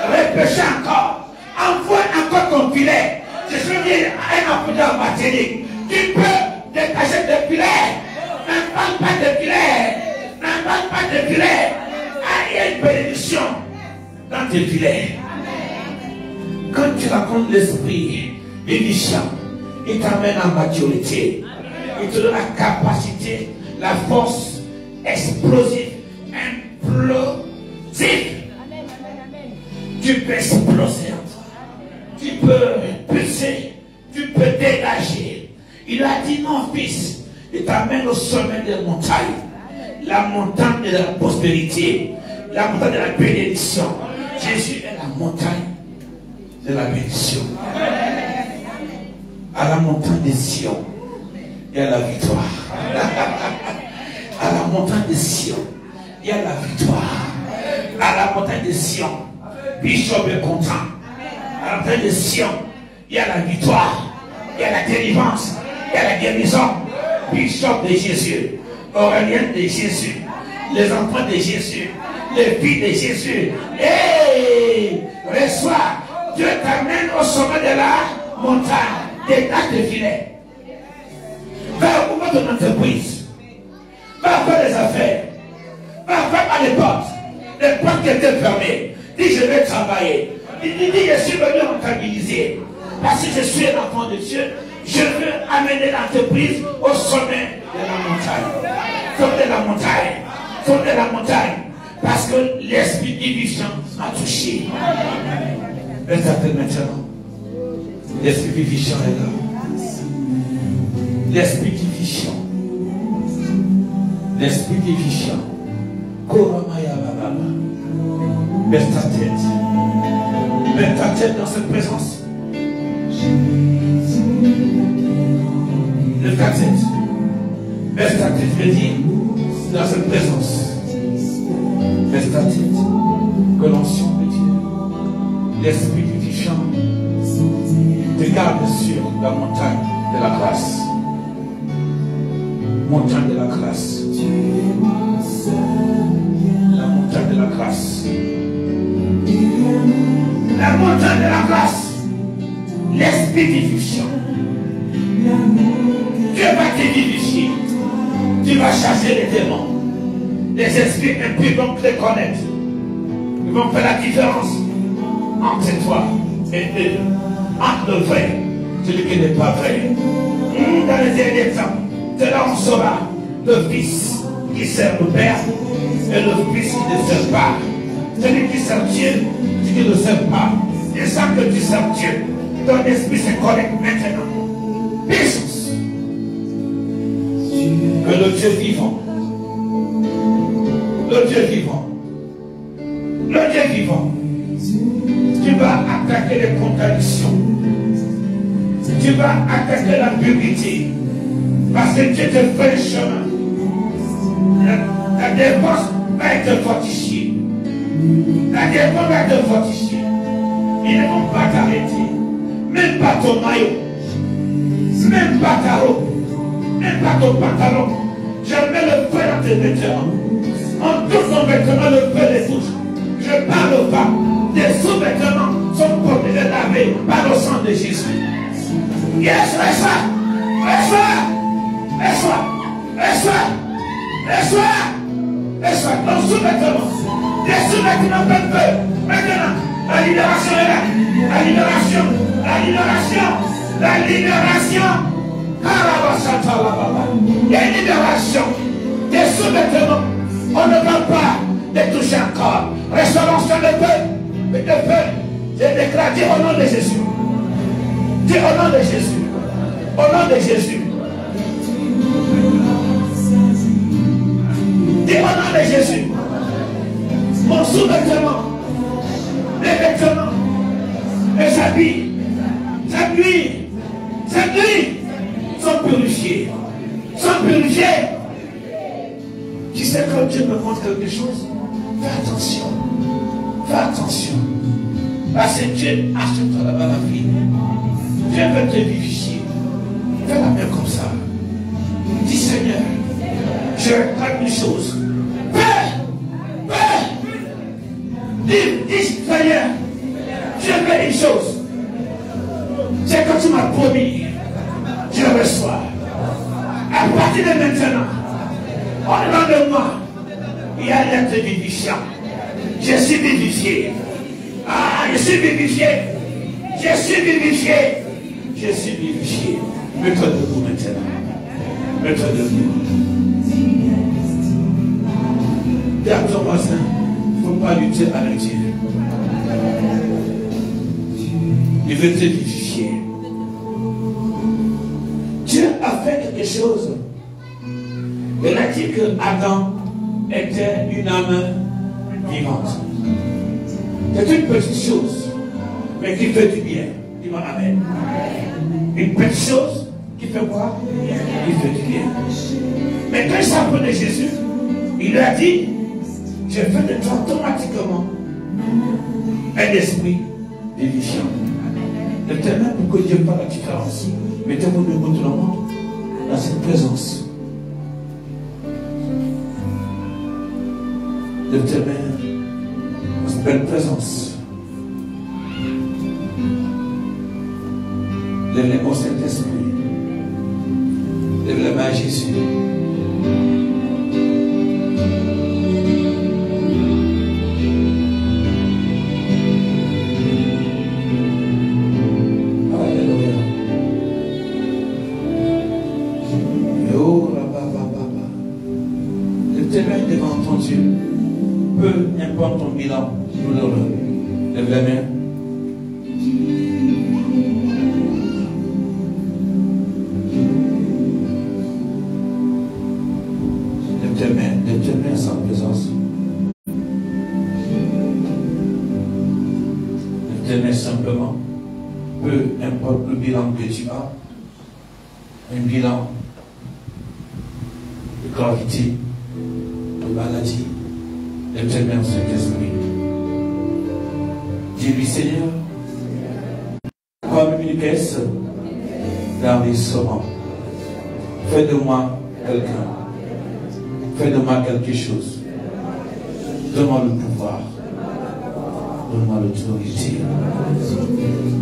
Repêche encore. Envoie encore ton filet. Je suis venu à un enfant en Martinique. Tu peux détacher tes filets. N'emballe pas tes filets. N'emballe pas tes filets. Ah, il y a une bénédiction dans tes filets. Quand tu rencontres l'esprit vivifiant, il t'amène en maturité. Il te donne la capacité, la force explosive, implosive. Tu peux exploser en toi. Tu peux pulser. Tu peux dégager. Il a dit non, fils. Il t'amène au sommet des montagnes. La montagne de la prospérité. La montagne de la bénédiction. Jésus est la montagne de la bénédiction. À la montagne de Sion, il y a la victoire. À la montagne de Sion, il y a la victoire. À la montagne de Sion, Bishop est content. À la montagne de Sion, il y a la victoire. Il y a la délivrance. Il y a la guérison. Bishop de Jésus, Aurélien de Jésus, les enfants de Jésus, les filles de Jésus. Hey, reçois. Dieu t'amène au sommet de la montagne. Détache tes filets. Va occuper ton entreprise. Va faire des affaires. Va faire les portes qui étaient fermées. Dis je vais travailler. Dis je suis venu rentabiliser. Parce que je suis un enfant de Dieu. Je veux amener l'entreprise au sommet de la montagne. Sommet de la montagne. Sommet de la montagne. Parce que l'esprit vivifiant m'a touché. Laisse t'appeler maintenant. L'esprit vivifiant est là. L'esprit vivifiant. L'esprit vivifiant. Koramaya Baba. Baisse ta tête. Mets ta tête dans cette présence. Lève ta tête. Baisse ta tête. Je dis dans cette présence. Baisse ta tête. Que l'onction de Dieu, l'esprit vivifiant, te garde sur la montagne de la grâce. Montagne de la grâce. La montagne de la grâce. La montagne de la grâce. L'esprit vivifiant. Dieu va te vivifier. Tu vas chasser les démons. Les esprits impurs vont te connaître. Ils vont faire la différence entre toi et eux. Entre le vrai, celui qui n'est pas vrai. Dans les derniers temps, c'est là on saura le Fils qui sert le Père et le Fils qui ne sert pas. Celui qui sert Dieu, celui qui ne sert pas. Et ça que tu sers Dieu, ton esprit se connecte maintenant. Puissance. Que le Dieu vivant, le Dieu vivant, le Dieu vivant, tu vas attaquer les contradictions. Tu vas attaquer la pureté. Parce que Dieu te fait un chemin. La défense va être fortifiée. La défense va être fortifiée. Ils ne vont pas t'arrêter. Même pas ton maillot. Même pas ta robe. Même pas ton pantalon. Je mets le feu dans tes vêtements. En tous nos vêtements, le feu les touche. Je parle pas. Tes sous-vêtements sont protégés, lavés par le sang de Jésus. Yes, laisse-toi. Laisse-toi. Laisse-toi. Laisse-toi. Laisse-toi. Laisse-toi. Ton sous-vêtement. Tes sous-vêtements peuvent feu. Maintenant, la libération est là. La libération. La libération. La libération. Il y a une libération. Des sous-vêtements. On ne va pas les toucher encore. Restauration de feu. De feu. J'ai déclaré au nom de Jésus. Dis au nom de Jésus. Au nom de Jésus. Dis au nom de Jésus. Mon sous-vêtement. Les vêtements. Les habits. Sa nuit. Sont purifiés. Sont purifiés. Tu sais quand Dieu me montre quelque chose, fais attention. Fais attention. Parce que Dieu achète là-bas la vie. Dieu veut te vivifier. Fais la main comme ça. Dis Seigneur, je réclame une chose. Dis Seigneur, je veux une chose. C'est quand tu m'as promis, je reçois. À partir de maintenant, en dedans de moi, il y a l'être vivifiant. Je suis vivifié. Ah, je suis vivifié. Je suis vivifié. Je suis vivifié. Mets-toi debout maintenant. Mets-toi debout. Dis à ton voisin, il ne faut pas lutter avec Dieu. Il veut te vivifier. Dieu a fait quelque chose. Il a dit que Adam était une âme vivante. C'est une petite chose, mais qui fait du bien. Dis-moi Amen. Une petite chose qui fait quoi? Qui fait du bien. Mais quand il s'appelait Jésus, il a dit, je fais de toi automatiquement un esprit vivifiant. Le témoin pour que Dieu fasse la différence. Mettez-vous debout tout le monde dans cette présence. Le témoin, cette belle présence. Lève-les au Saint-Esprit. Lève la main à Jésus. Devant ton Dieu, peu importe ton bilan douloureux, lève la main. Lève tes mains sans présence. Lève tes mains simplement, peu importe le bilan que tu as, un bilan de gravité, maladie, l'éternel Saint-Esprit. Dis-lui Seigneur, comme une caisse d'enregistrement, fais de moi quelqu'un, fais de moi quelque chose, donne-moi le pouvoir, donne-moi l'autorité.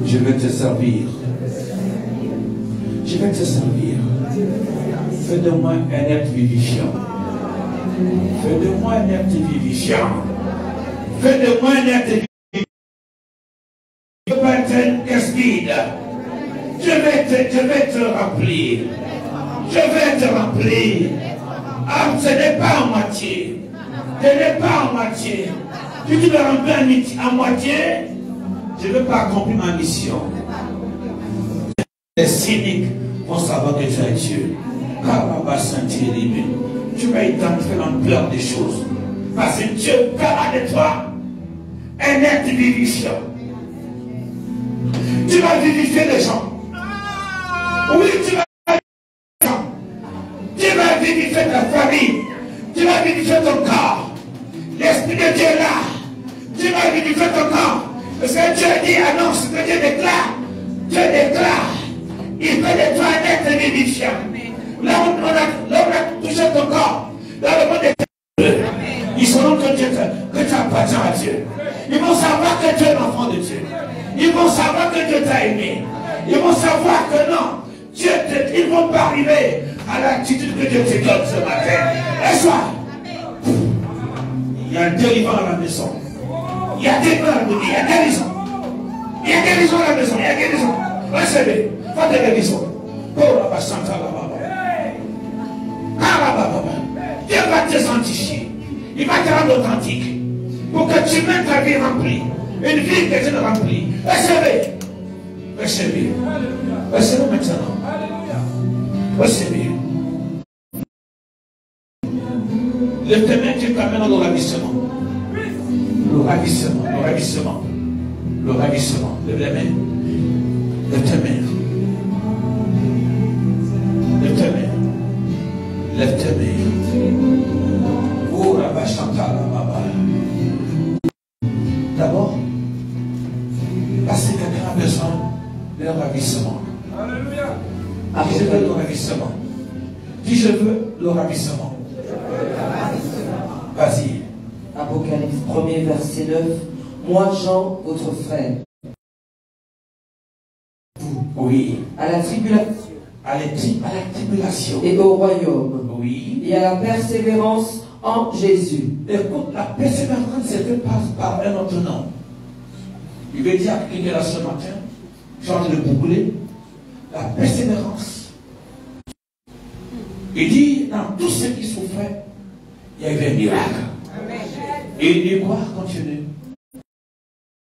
Je vais te servir, je vais te servir, Fais de moi un être vivifiant. Fais de moi un être vivifiant. Fais de moi un être vivifiant. Je vais pas être une caisse vide. Je vais te remplir. Je vais te remplir. Ah, ce n'est pas en moitié. Ce n'est pas en moitié. Si tu me remplis à moitié, je ne vais pas accomplir ma mission. Les cyniques vont savoir que tu es Dieu. Car on va sentir libre. Tu vas identifier l'ampleur des choses. Parce que Dieu fera de toi un être vivifiant. Tu vas vivifier les gens. Oui, tu vas vivifier les gens. Tu vas vivifier ta famille. Tu vas vivifier ton corps. L'Esprit de Dieu est là. Tu vas vivifier ton corps. Parce que Dieu dit, annonce que Dieu déclare. Dieu déclare. Il fait de toi un être vivifiant. Là où on a touché ton corps, dans le monde des ténèbres, ils sauront que tu appartiens à Dieu. Ils vont savoir que tu es l'enfant de Dieu. Ils vont savoir que Dieu t'a aimé. Ils vont savoir que non, ils ne vont pas arriver à l'attitude que Dieu te donne ce matin. Et soir, il y a un délivrant à la maison. Il y a délivrant à la maison. Il y a guérison. Il y a guérison à la maison. Il y a guérison. Recevez. Pas de guérison. Oh, la bachanta, la baba. Dieu va te sanctifier. Il va te rendre authentique. Pour que tu mènes ta vie remplie. Une vie que tu ne remplis. Recevez. Recevez. Recevez maintenant. Recevez. Le témoin qui t'amène au ravissement. Le ravissement. Le ravissement. Le ravissement. Lève les mains. Lève tes mains. Lève tes mains. Lève tes mains. Oh, la bachanta, la baba. D'abord, parce que quelqu'un a besoin d'un ravissement. Alléluia. Dis, je veux le ravissement. Dis, je veux le ravissement. Vas-y. Apocalypse 1er, verset 9. Moi, Jean, votre frère. Oui. À la tribulation. À la tribulation. Et au royaume. Oui. Et à la persévérance en Jésus. Écoute, la persévérance, c'était par un autre nom. Il veut dire qu'il est là ce matin. Change de brûler. La persévérance. Il dit, dans tout ce qui souffrait, il y avait un miracle. Et il dit quoi? Continue.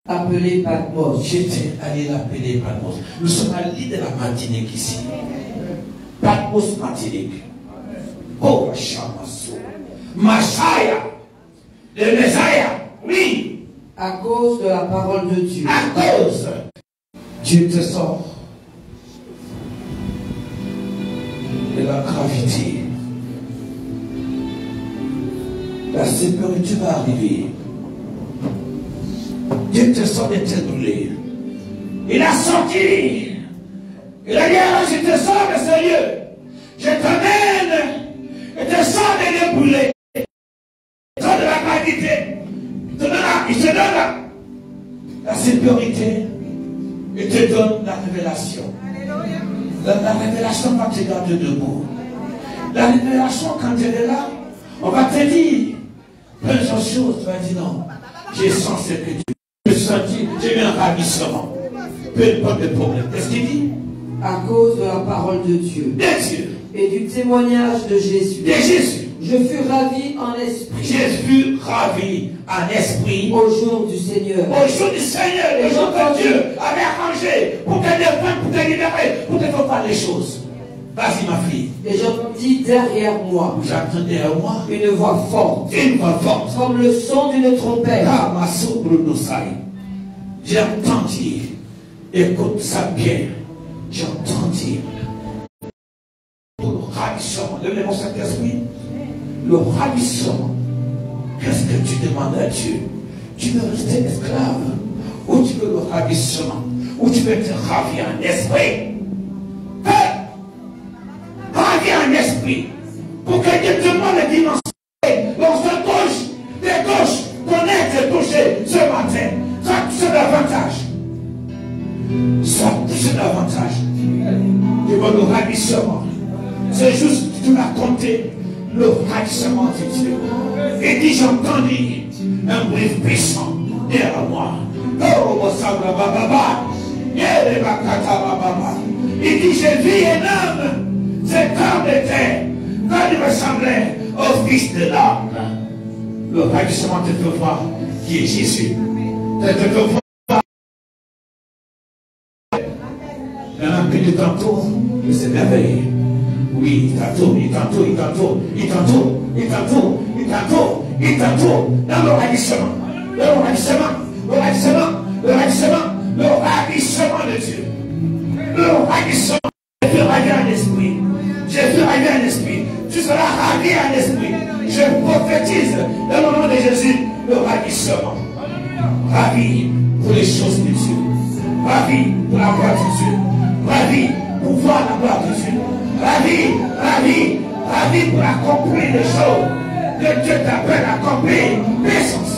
Appelé Patmos. J'étais allé l'appeler Patmos. Nous sommes à l'île de la Martinique ici. Patmos Martinique. Oh, Chamasso. Machaya. Le Messiah. Oui. À cause de la parole de Dieu. À cause. Dieu te sort de la gravité. La sécurité va arriver. Dieu te sort de tes brûlés. Il a sorti. Il a dit, je te sors de ce lieu. Je t'amène et te sors de les brûlés. Sors de la gravité. Il te donne la sécurité. Il te donne la révélation. La révélation va te garder debout. La révélation, quand elle est là, on va te dire plusieurs choses. Tu vas dire non. J'ai senti que Dieu. J'ai eu un ravissement. Peu importe le problème. Qu'est-ce qu'il dit? À cause de la parole de Dieu. De Dieu. Et du témoignage de Jésus. De Jésus. Je fus ravi en esprit. Je fus ravi en esprit. Au jour du Seigneur. Au jour du Seigneur. Le jour que Dieu avait arrangé pour te défendre, pour te libérer, pour te faire faire les choses. Vas-y, ma fille. Et j'entendis derrière moi. J'entends derrière moi. Une voix forte. Une voix forte. Comme le son d'une trompette. Ah, ma soubre nous saille. J'ai entendu. Écoute ça bien. J'ai entendu. Le ravissement. Lève mon Saint-Esprit. Le ravissement. Qu'est-ce que tu demandes à Dieu? Tu veux rester esclave? Ou tu veux le ravissement? Ou tu veux te ravir en esprit? Hein? Ravir en esprit. Pour que Dieu te demande la dimension. Lorsque de gauche, ton être est touché ce matin. Sois touché davantage. Sois touché davantage. Tu veux le ravissement. C'est juste tu vas compter le ravissement de Dieu. Et dit, j'entendis un bruit puissant derrière moi. Oh, il dit, j'ai vu un homme, cet homme était, quand il ressemblait au Fils de l'homme. Le ravissement de te voir, qui est Jésus. De te voir. Il y en a plus de tantôt, mais c'est merveilleux. Oui, tantôt, dans le ravissement, le ravissement de Dieu. Le ravissement, j'ai fait ravir un esprit. Tu seras ravi en esprit. Je prophétise dans le nom de Jésus, le ravissement. Ravi pour les choses de Dieu. Ravi pour la gloire de Dieu. Ravi pour voir la gloire de Dieu. Ravi pour accomplir les choses que Dieu t'appelle à accomplir. Puissance.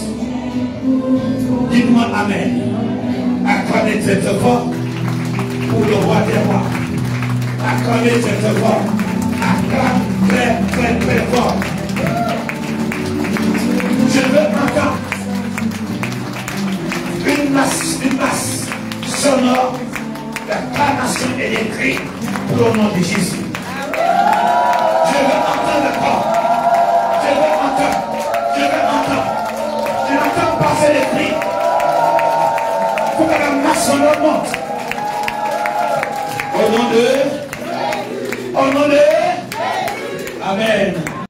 Dis-moi Amen. Acclamez cette voix pour le roi des rois. Acclamez cette voix. Acclame très fort. Je veux entendre une masse sonore d'acclamation et des cris pour le nom de Jésus. Je veux entendre encore. Je n'entends pas ces cris. Il faut que la masse sonore monte. Au nom de Amen.